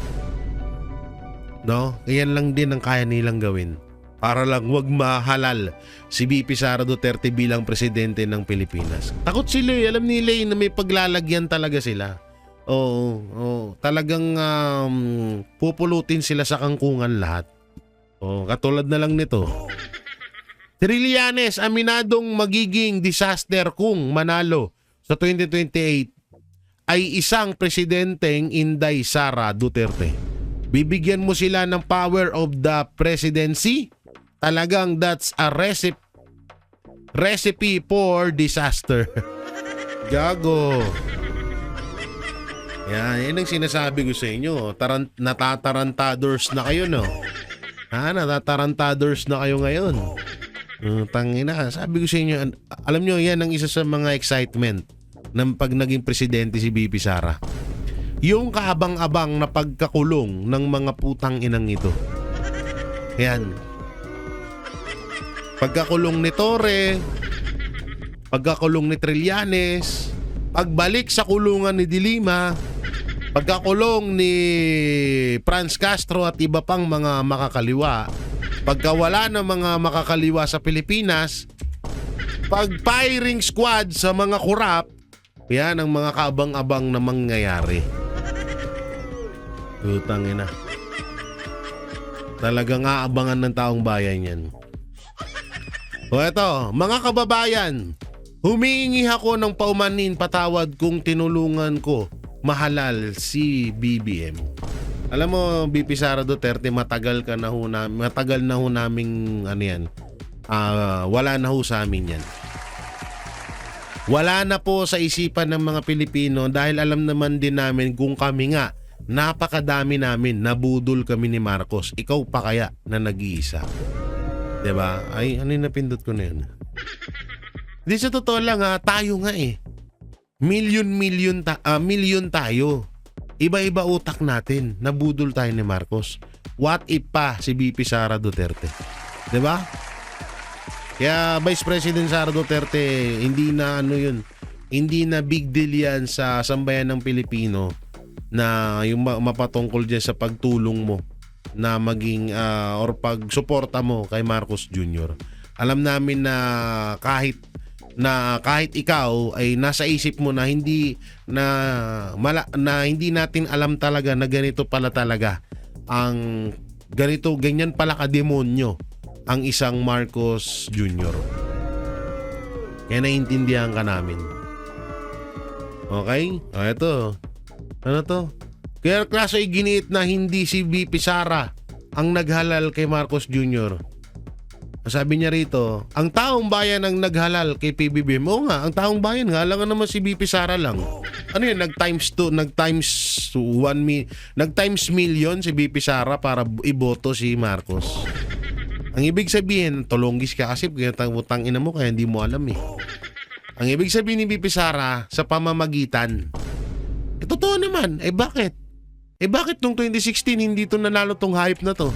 No? Yan lang din ang kaya nilang gawin para lang wag mahalal si VP Sara Duterte bilang presidente ng Pilipinas. Takot sila alam nila na may paglalagyan talaga sila. Oo. Talagang pupulutin sila sa kangkungan lahat. Katulad na lang nito. Trillanes aminadong magiging disaster kung manalo sa 2028 ay isang presidenteng Inday Sara Duterte. Bibigyan mo sila ng power of the presidency? Talagang that's a recipe for disaster. Gago. Yan ang sinasabi ko sa inyo. Natatarantadors na kayo, no? Natatarantadors na kayo ngayon. Tangina, sabi ko sa inyo, alam nyo, yan ang isa sa mga excitement ng pag naging presidente si VP Sara. Yung kahabang-abang na pagkakulong ng mga putang inang ito. Yan. Pagkakulong ni Torre, pagkakulong ni Trillanes, pagbalik sa kulungan ni Dilima, pagkakulong ni Franz Castro at iba pang mga makakaliwa, pagkawala ng mga makakaliwa sa Pilipinas, pag-firing squad sa mga kurap, yan ang mga kaabang-abang na mangyayari. Utang ina. Talagang aabangan ng taong bayan yan. O eto, mga kababayan, humihingi ako ng paumanin patawad kung tinulungan ko mahalal si BBM. Alam mo, VP Sara Duterte, matagal na ho naming wala na ho sa amin yan. Wala na po sa isipan ng mga Pilipino dahil alam naman din namin kung kami nga, napakadami namin, nabudol kami ni Marcos. Ikaw pa kaya na nag-iisa? Diba? Ay, ano yung napindot ko na yun? Di sa totoo lang tayo nga Million tayo. Iba-iba utak natin. Nabudol tayo ni Marcos. What if pa si VP Sara Duterte? Diba? Kaya Vice President Sara Duterte, hindi na hindi na big deal yan sa sambayan ng Pilipino na yung mapatungkol dyan sa pagtulong mo na maging or pagsuporta mo kay Marcos Jr. Alam namin na kahit ikaw ay nasa isip mo na hindi natin alam talaga na ganito pala talaga ang ganyan pala kademonyo ang isang Marcos Jr. Kaya naiintindihan ka namin. Okay? Ito. Ano to? Kaya klaso ay giniit na hindi si VP Sara ang naghalal kay Marcos Jr. Sabi niya rito, ang taong bayan ang naghalal kay PBBM. Oo nga, ang taong bayan nga, alam nga naman si VP Sara lang. Ano yun, nag-times million si VP Sara para iboto si Marcos. Ang ibig sabihin, tulonggis ka kasi utang ina mo kaya hindi mo alam eh. Ang ibig sabihin ni VP Sara sa pamamagitan. Totoo naman, bakit? Bakit nung 2016 hindi to nanalo tong hype na to?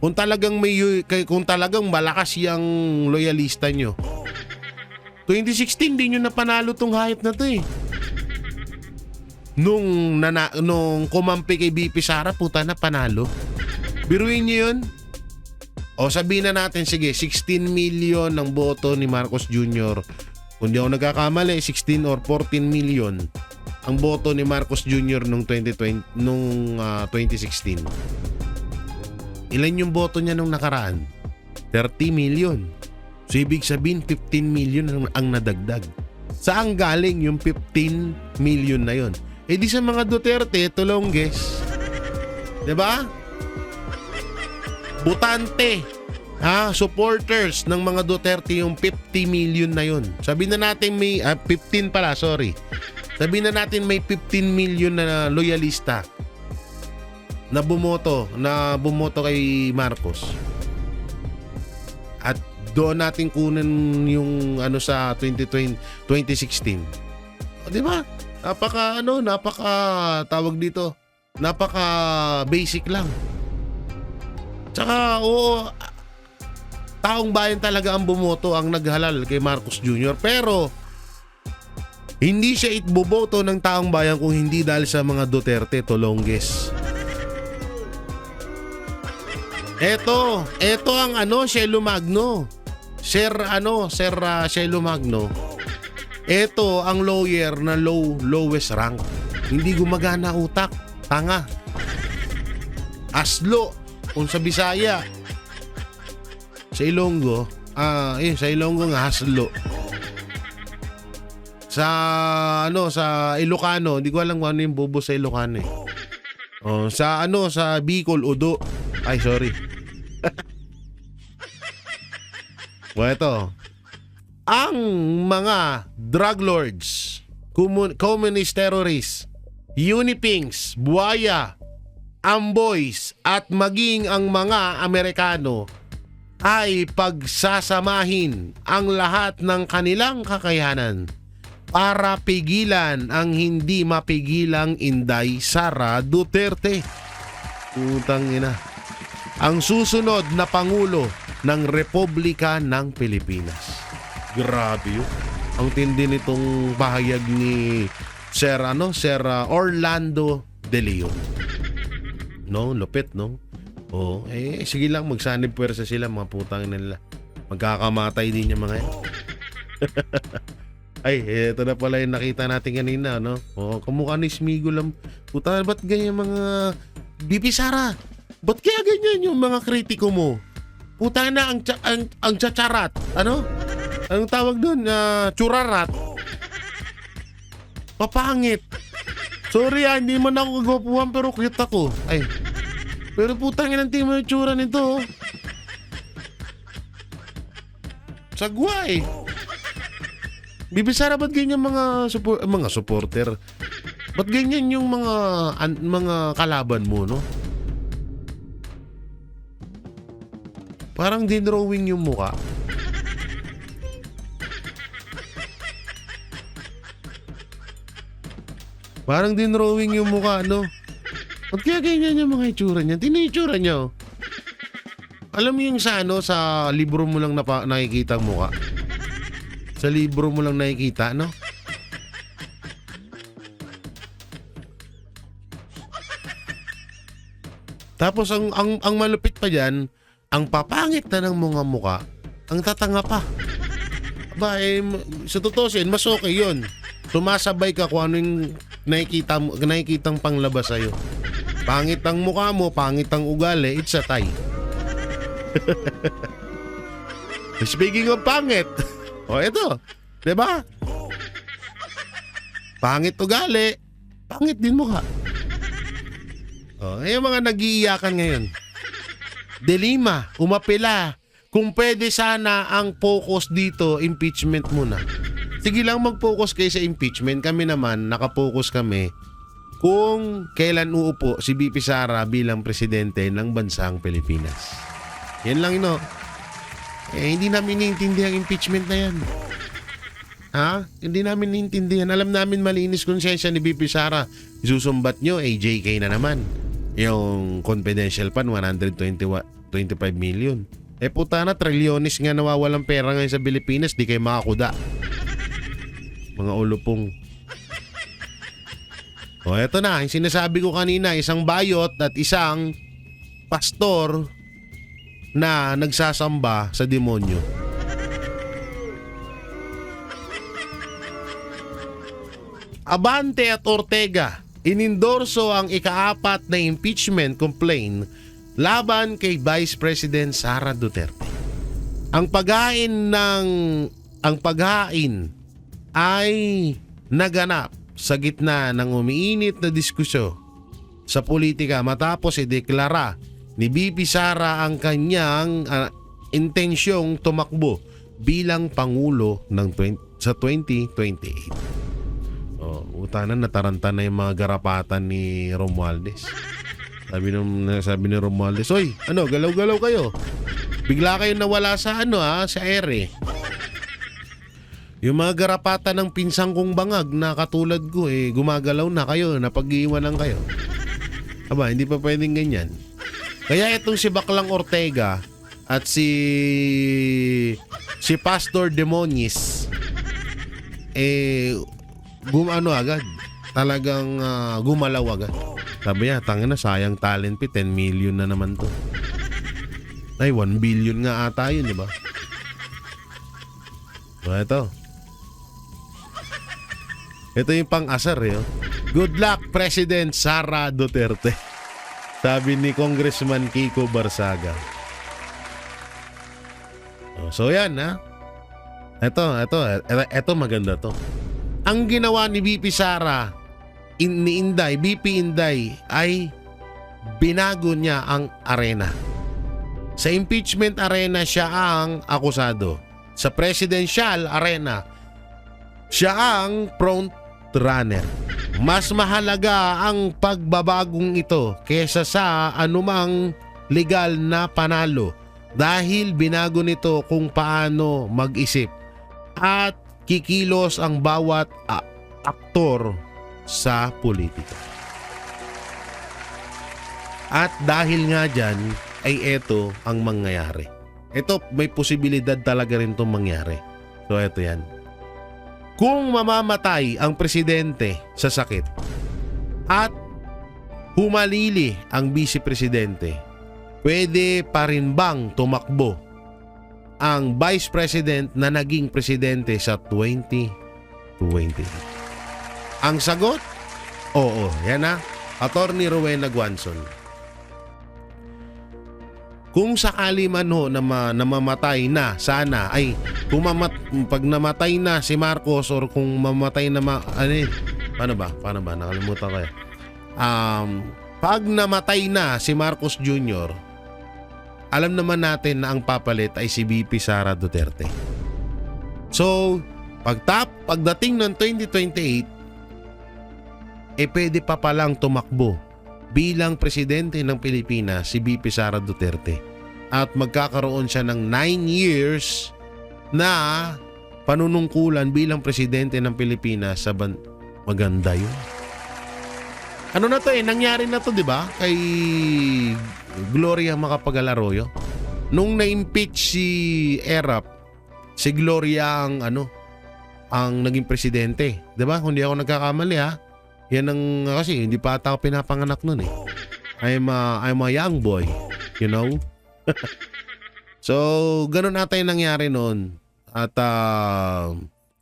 Kung talagang malakas yung loyalista nyo. 2016 di nyo napanalo tong hype na to eh. Nung kumampi kay VP Sara, puta na panalo. Biruin nyo yun? O sabihin na natin, sige, 16 million ng boto ni Marcos Jr. kung di ako nagkakamali, 16 or 14 million ang boto ni Marcos Jr. nung 2016. Ilan yung boto niya nung nakaraan? 30 million. So ibig sabihin 15 million ang nadagdag. Saan galing yung 15 million na yon? Eh di sa mga Duterte, tulongges. 'Di ba? Butante, supporters ng mga Duterte yung 50 million na yun. Sabihin na natin may 15 pala, sorry. Sabihin na natin may 15 million na loyalista na bumoto kay Marcos. At doon natin kunin yung sa 2016. O, di ba? Napaka tawag dito. Napaka basic lang. Tsaka taong bayan talaga ang bumoto, ang naghalal kay Marcos Jr. Pero hindi siya itboboto ng taong bayan kung hindi dahil sa mga Duterte, Tolongges. Eto ang Shelo Magno. Sir Shelo Magno. Eto ang lawyer na lowest rank. Hindi gumagana utak, tanga. Aslo kung sa Bisaya. Sa Ilonggo, sa Ilonggo nga haslo. Sa Ilocano, hindi ko alam kung ano yung bobo sa Ilocano eh. Sa Bicol, Udo. Ay, sorry. Ito. Ang mga drug lords, communist terrorists, Unipings, Buaya, Amboys, at maging ang mga Amerikano ay pagsasamahin ang lahat ng kanilang kakayanan para pigilan ang hindi mapigilang Inday Sara Duterte. Putang ina. Ang susunod na Pangulo ng Republika ng Pilipinas. Grabe yun. Ang tindi nitong pahayag ni Sir Orlando De Leon. No, lupit, no? Oo, sige lang, magsanib puwersa sila, mga putang nila. Magkakamatay din yung mga yan. Ay, ito na pala yung nakita natin kanina, no? Kamukha ni Smigo lang. Putang, ba't ganyan mga BP Sara? Ba't kaya ganyan yung mga kritiko mo? Putang na, ang chacharat. Ano? Anong tawag doon? Churarat. Papangit. Sorry hindi man ako kagwapuhan pero cute ako. Ay. Pero putang ina, tingnan mo yung tsura nito. Sagwa eh. Bibi Sara, ba't ganyan mga supporter? Ba't ganyan yung mga kalaban mo, no? Parang dinrawing yung mukha. Parang dinrawing yung mukha, no? Ba't kaya ganyan yung mga itsura niya? Tingnan yung itsura niya, oh. Alam mo yung sa libro mo lang nakikita ang mukha? Sa libro mo lang nakikita, no? Tapos ang malupit pa diyan, ang papangit na ng mga mukha, ang tatanga pa. Sa tutusin, mas okay yun. Sumasabay ka kung ano yung nakikitang panglabas sa'yo. Pangit ang mukha mo, pangit ang ugali, it's a tie. Speaking of pangit, ito, diba? Pangit ugali, pangit din mukha. Yung mga nag-iiyakan ngayon. Delima, umapela. Kung pwede sana ang focus dito, impeachment muna. Sige lang, mag-focus kayo sa impeachment. Kami naman, nakapokus kami kung kailan uupo si BP Sara bilang presidente ng bansang Pilipinas. Yan lang, hindi namin naiintindihan ang impeachment na yan. Hindi namin naiintindihan. Alam namin malinis konsensya ni BP Sara. Isusumbat nyo, JK na naman. Yung confidential fund, 125 million. Puta na, trilyones nga nawawalang pera ngayon sa Pilipinas, di kayo makakuda. Mga ulupong. Eto na, yung sinasabi ko kanina, isang bayot at isang pastor na nagsasamba sa demonyo. Abante at Ortega inindorso ang ika-4 na impeachment complaint laban kay Vice President Sara Duterte. Ang paghain ay naganap sa gitna ng umiinit na diskusyon sa politika matapos ideklara ni VP Sara ang kanyang intensyong tumakbo bilang Pangulo sa 2028. Utanan nataranta na yung mga garapatan ni Romualdez. Sabi ni Romualdez, "Oy, galaw-galaw kayo. Bigla kayo nawala sa sa ere." Yung mga garapatan ng pinsang kong bangag na katulad ko gumagalaw na kayo, napag-iwanan kayo. Aba, hindi pa pwedeng ganyan. Kaya itong si Baklang Ortega at si Pastor Demonis agad. Talagang gumalaw agad. Sabi niya, tangina, sayang talent 10 million na naman to. Ay, 1 billion nga ata yun, di ba? So, ito yung pang-asar Good luck, President Sara Duterte. Sabi ni Congressman Kiko Barsaga. So yan Ito maganda to. Ang ginawa ni VP Sara ni VP Inday ay binago niya ang arena. Sa impeachment arena siya ang akusado. Sa presidential arena siya ang front runner. Mas mahalaga ang pagbabagong ito kesa sa anumang legal na panalo dahil binago nito kung paano mag-isip at kikilos ang bawat aktor sa politika. At dahil nga dyan ay ito ang mangyayari. Ito, may posibilidad talaga rin itong mangyari. So ito yan. Kung mamamatay ang presidente sa sakit at humalili ang vice presidente, pwede pa rin bang tumakbo ang vice president na naging presidente sa 2020? Ang sagot? Oo. Yan Attorney Rowena Guanzon. Kung sakali man na mamatay na, sana ay pag namatay na si Marcos or kung mamatay na paano ba? Nakalimutan ko pag namatay na si Marcos Jr., alam naman natin na ang papalit ay si VP Sara Duterte. So, pagdating ng 2028, pwede pa palang tumakbo bilang presidente ng Pilipinas si VP Sara Duterte. At magkakaroon siya ng 9 years na panunungkulan bilang presidente ng Pilipinas sa maganda yun. Nangyari na to, di ba? Kay Gloria Macapagal-Arroyo. Nung na-impeach si Erap, si Gloria ang naging presidente. Di ba? Kung di ako nagkakamali Yan ang kasi hindi pa ata ako pinapanganak nun I'm a young boy, you know? So, ganun ata yung nangyari noon. At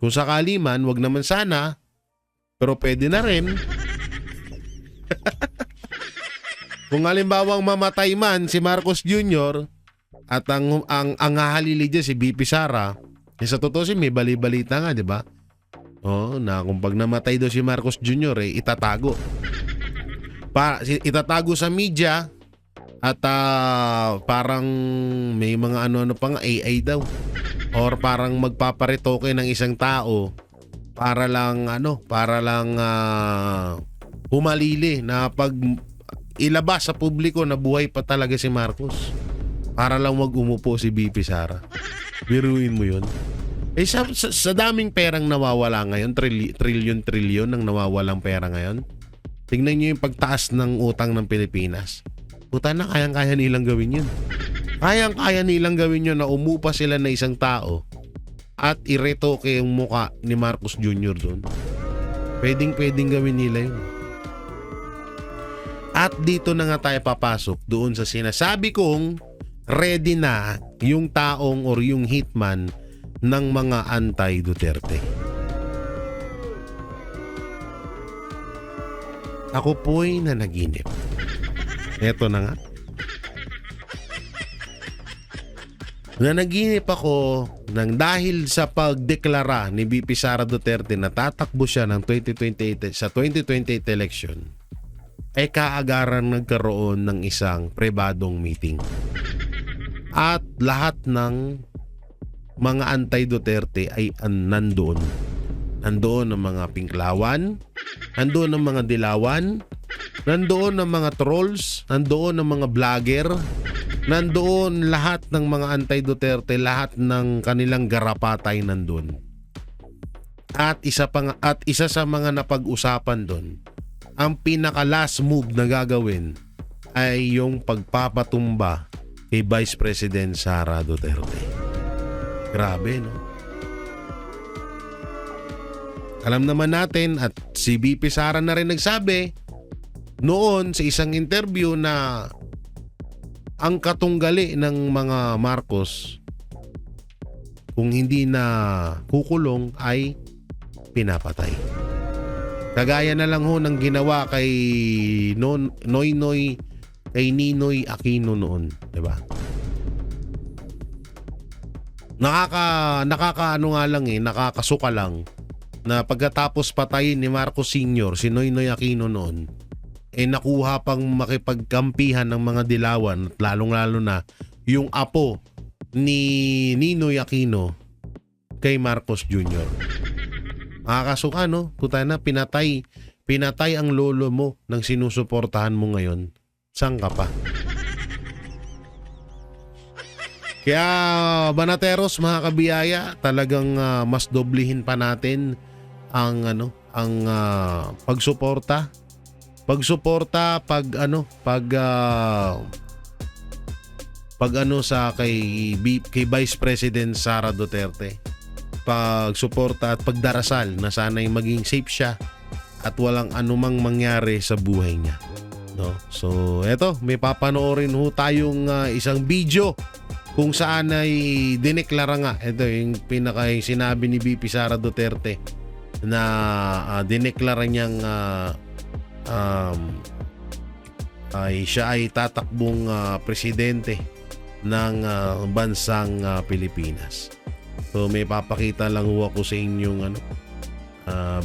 kung sakali man, wag naman sana, pero pwede na rin. Kung halimbawang mamatay man si Marcos Jr. at ang hahalili dyan si VP Sara, sa totoo may bali-balita nga, di ba? Na kung pag namatay daw si Marcos Jr. Itatago. Itatago sa media at parang may mga ano pa nga AI daw. Or parang magpaparetoke ng isang tao para lang humalili na pag ilabas sa publiko na buhay pa talaga si Marcos. Para lang wag umupo si VP Sara. Biruin mo yun. Sa daming perang nawawala ngayon, trilyon ng nawawalang pera ngayon. Tingnan nyo yung pagtaas ng utang ng Pilipinas. Puta na, kayang-kaya nilang gawin yun. Kayang-kaya nilang gawin yun na umupa sila na isang tao at iretoke yung muka ni Marcos Jr. doon. Pwedeng gawin nila yun. At dito na nga tayo papasok doon sa sinasabi kong ready na yung taong or yung hitman ng mga anti-Duterte. Ako po'y nanaginip. Eto na nga. Nanaginip ako nang dahil sa pagdeklara ni VP Sara Duterte na tatakbo siya ng 2028 sa 2028 election, ay kaagaran nagkaroon ng isang pribadong meeting. At lahat ng mga anti-Duterte ay nandoon. Nandoon ang mga pinklawan, nandoon ang mga dilawan, nandoon ang mga trolls, nandoon ang mga vlogger, nandoon lahat ng mga anti-Duterte, lahat ng kanilang garapatay nandoon. At isa sa mga napag-usapan doon, ang pinaka last move na gagawin ay yung pagpapatumba kay Vice President Sara Duterte. Grabe, no? Alam naman natin at si VP Sara na rin nagsabi noon sa isang interview na ang katunggali ng mga Marcos kung hindi na kukulong ay pinapatay. Kagaya na lang ho ng ginawa kay Ninoy Aquino noon, 'di ba? Nakakaano nga lang nakakasuka lang na pagkatapos patayin ni Marcos Sr. si Noynoy Aquino noon, nakuha pang makipagkampihan ng mga dilawan at lalong-lalo na yung apo ni Ninoy Aquino kay Marcos Jr. Makakasuka, no? Puta na, pinatay ang lolo mo nang sinusuportahan mo ngayon. Saan ka pa? Kaya, Banateros, mga kabiyaya, talagang mas doblihin pa natin ang pagsuporta. Pagsuporta pag sa kay Vice President Sara Duterte. Pagsuporta at pagdarasal na sana'y maging safe siya at walang anumang mangyari sa buhay niya. No? So, eto, may papanoorin ho tayong isang video kung saan ay dineklara nga. Ito yung sinabi ni VP Sara Duterte na dineklara niyang siya ay tatakbong presidente ng bansang Pilipinas. So may papakita lang ho ako sa inyong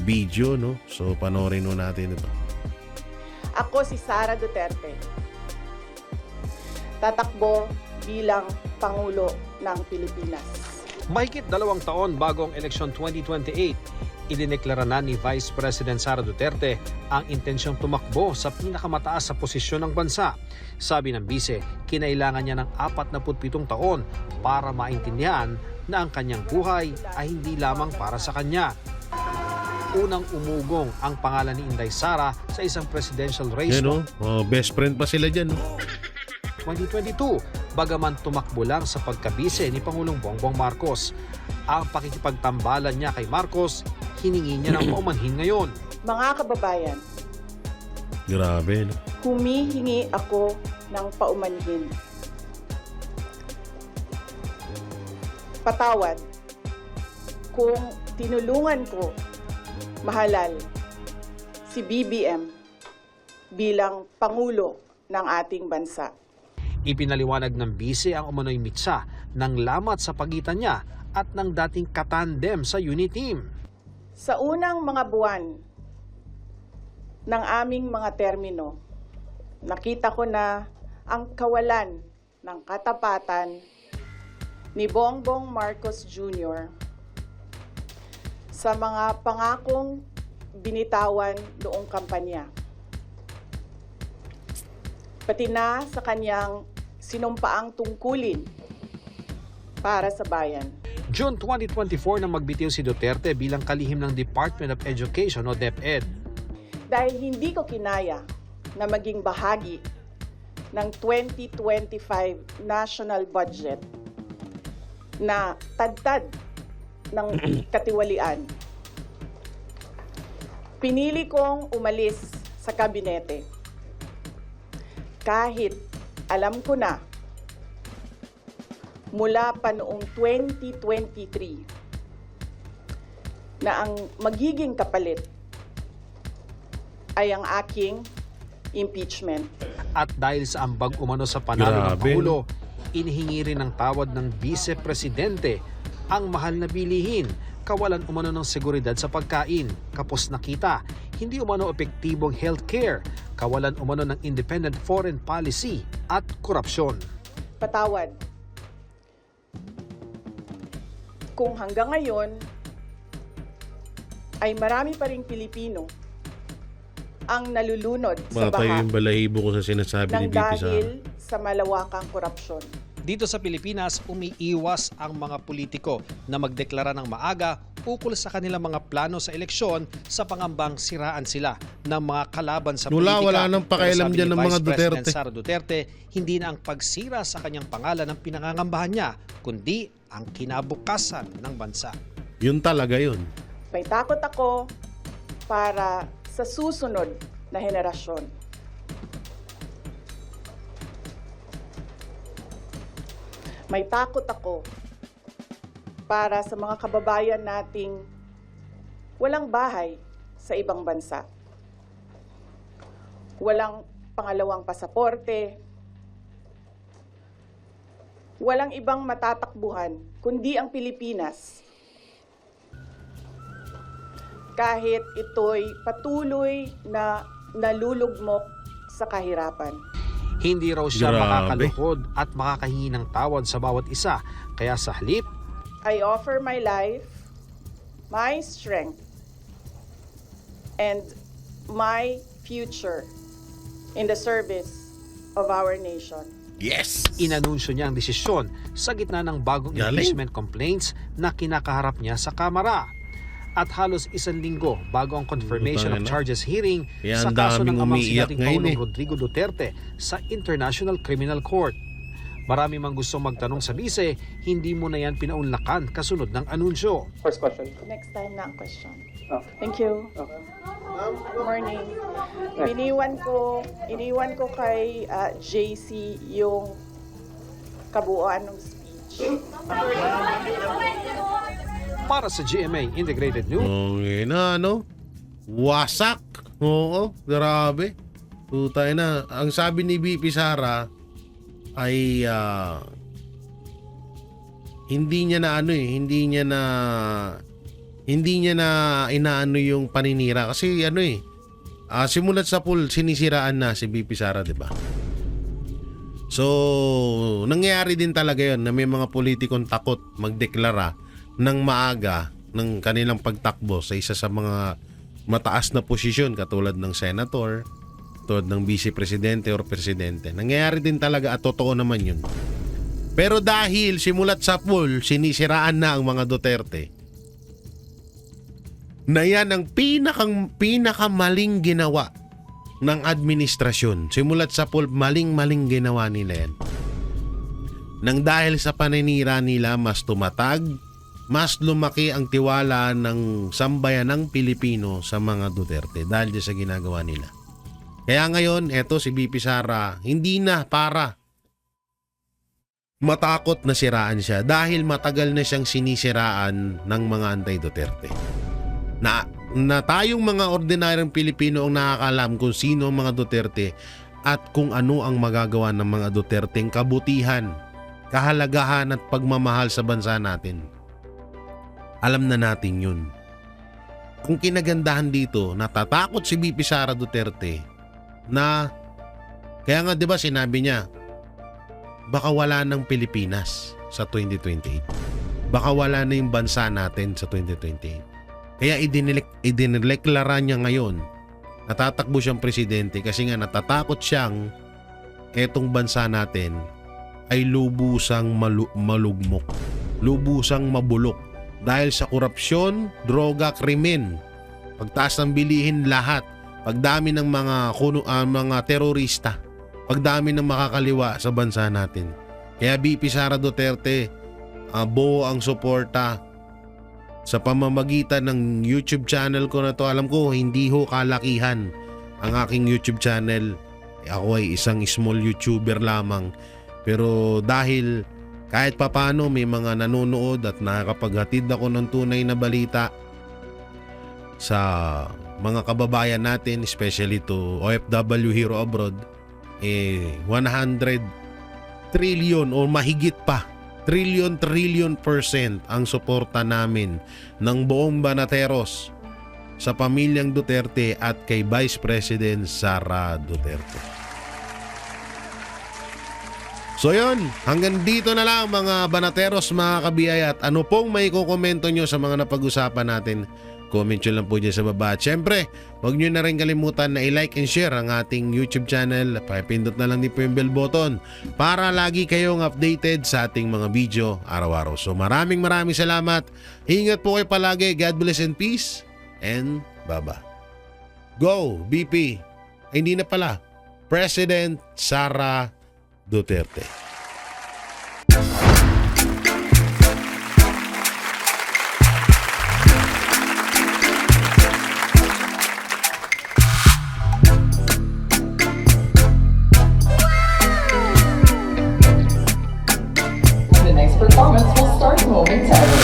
video, no? So panoorin ho natin ito. Ako si Sara Duterte. Tatakbo bilang Pangulo ng Pilipinas. Mahigit 2 taon bago ang eleksyon 2028, idineklara na ni Vice President Sara Duterte ang intensyong tumakbo sa pinakamataas sa posisyon ng bansa. Sabi ng bise, kinailangan niya ng 47 taon para maintindihan na ang kanyang buhay ay hindi lamang para sa kanya. Unang umugong ang pangalan ni Inday Sara sa isang presidential race best friend pa sila dyan. 2022, bagaman tumakbo lang sa pagkabise ni Pangulong Bongbong Marcos. Ang pakikipagtambalan niya kay Marcos, hiningi niya ng paumanhin ngayon. Mga kababayan, Grabe, no? humihingi ako ng paumanhin. Patawad kung tinulungan ko mahalal si BBM bilang Pangulo ng ating bansa. Ipinaliwanag ng bise ang umano'y mitsa ng lamat sa pagitan niya at ng dating katandem sa unit team. Sa unang mga buwan ng aming mga termino, nakita ko na ang kawalan ng katapatan ni Bongbong Marcos Jr. sa mga pangakong binitawan noong kampanya. Pati na sa kanyang sinumpaang tungkulin para sa bayan. June 2024 nang magbitiw si Duterte bilang kalihim ng Department of Education o DepEd. Dahil hindi ko kinaya na maging bahagi ng 2025 national budget na tadtad ng katiwalian. Pinili kong umalis sa kabinete. Kahit alam ko na mula pa noong 2023 na ang magiging kapalit ay ang aking impeachment. At dahil sa ambag umano sa panalo ng Grabe, Pangulo, inihingi rin ng tawad ng Vice Presidente ang mahal na bilihin, kawalan umano ng seguridad sa pagkain, kapos na kita, hindi umano epektibong healthcare, kawalan umano ng independent foreign policy at korupsyon. Patawad. Kung hanggang ngayon ay marami pa ring Pilipino ang nalulunod sa Matay baha yung balahibo ko sa sinasabi ni ng BP Sara. dahil sa malawakang korupsyon. Dito sa Pilipinas, umiiwas ang mga politiko na magdeklara ng maaga ukol sa kanilang mga plano sa eleksyon sa pangambang siraan sila ng mga kalaban sa politika. Wala nang pakialam Pero sabi dyan ni ng mga Vice President Duterte. Sara Duterte, hindi na ang pagsira sa kanyang pangalan ang pinangangambahan niya, kundi ang kinabukasan ng bansa. Yun talaga yun. May takot ako para sa susunod na henerasyon. May takot ako para sa mga kababayan nating walang bahay sa ibang bansa. Walang pangalawang pasaporte. Walang ibang matatakbuhan kundi ang Pilipinas. Kahit ito'y patuloy na nalulugmok sa kahirapan. Hindi raw siya Grabe. makakaluhod at makakahingi ng tawad sa bawat isa. Kaya sa halip, I offer my life, my strength, and my future in the service of our nation. Yes! inanunsyo niya ang desisyon sa gitna ng bagong Galing. impeachment complaints na kinakaharap niya sa Kamara. At halos 1 linggo bago ang confirmation of Putang ina. charges hearing Kaya sa ang kaso ng daming amang umiiyak sinating ngayon Pangulong eh. Rodrigo Duterte sa International Criminal Court. Marami mang gustong magtanong sa bise, hindi mo na yan pinaunlakan kasunod ng anunsyo. First question. Next time na ang question. Oh. Thank you. Okay. Morning. Iniwan ko kay JC yung kabuuan ng speech. Para sa GMA Integrated News, Okay na, ano? Wasak. Oo, grabe. Putay na. Ang sabi ni BP Sara ay hindi niya na ano eh, hindi niya na inaano yung paninira kasi ano eh. Simulat sa pool sinisiraan na si BP Sara, 'di ba? So, nangyayari din talaga 'yon na may mga politikong takot magdeklara ng maaga ng kanilang pagtakbo sa isa sa mga mataas na posisyon katulad ng senator, tulad ng vice presidente or presidente. Nangyayari din talaga at totoo naman yun. Pero dahil simulat sa pool, sinisiraan na ang mga Duterte, na yan ang pinakamaling ginawa ng administrasyon. Simulat sa pool, maling-maling ginawa nila yan. Nang dahil sa paninira nila, mas tumatag, mas lumaki ang tiwala ng sambayanang Pilipino sa mga Duterte dahil dyan sa ginagawa nila. Kaya ngayon, eto si BP Sara, hindi na para matakot na siraan siya dahil matagal na siyang sinisiraan ng mga anti-Duterte. Na tayong mga ordinaryong Pilipino ang nakakalam kung sino ang mga Duterte at kung ano ang magagawa ng mga Duterteng kabutihan, kahalagahan at pagmamahal sa bansa natin. Alam na natin yun. Kung kinagandahan dito, natatakot si BP Sara Duterte na, kaya nga 'di ba sinabi niya, baka wala ng Pilipinas sa 2028. Baka wala na yung bansa natin sa 2028. Kaya idineklara niya ngayon, natatakbo siyang presidente kasi nga natatakot siyang etong bansa natin ay lubusang malugmok, lubusang mabulok dahil sa korupsyon, droga, krimen, pagtaas ng bilihin lahat, pagdami ng mga terorista, pagdami ng makakaliwa sa bansa natin. Kaya BP Sara Duterte, buo ang suporta sa pamamagitan ng YouTube channel ko na to. Alam ko, hindi ho kalakihan ang aking YouTube channel. Ako ay isang small YouTuber lamang. Pero dahil kahit papano may mga nanonood at nakakapaghatid ako ng tunay na balita sa mga kababayan natin, especially to OFW Hero Abroad, 100 trillion o mahigit pa, trillion % ang suporta namin ng buong Banateros sa pamilyang Duterte at kay Vice President Sara Duterte. So yun, hanggang dito na lang mga Banateros, mga kabiyay, at ano pong may kukomento nyo sa mga napag-usapan natin, comment nyo lang po dyan sa baba. At syempre, huwag nyo na rin kalimutan na i-like and share ang ating YouTube channel. Pakipindot na lang din po yung bell button para lagi kayong updated sa ating mga video araw-araw. So maraming salamat. Ingat po kayo palagi. God bless and peace. And bye-bye. Go, BP. Ay, hindi na pala. President Sara Duterte. The next performance will start momentarily.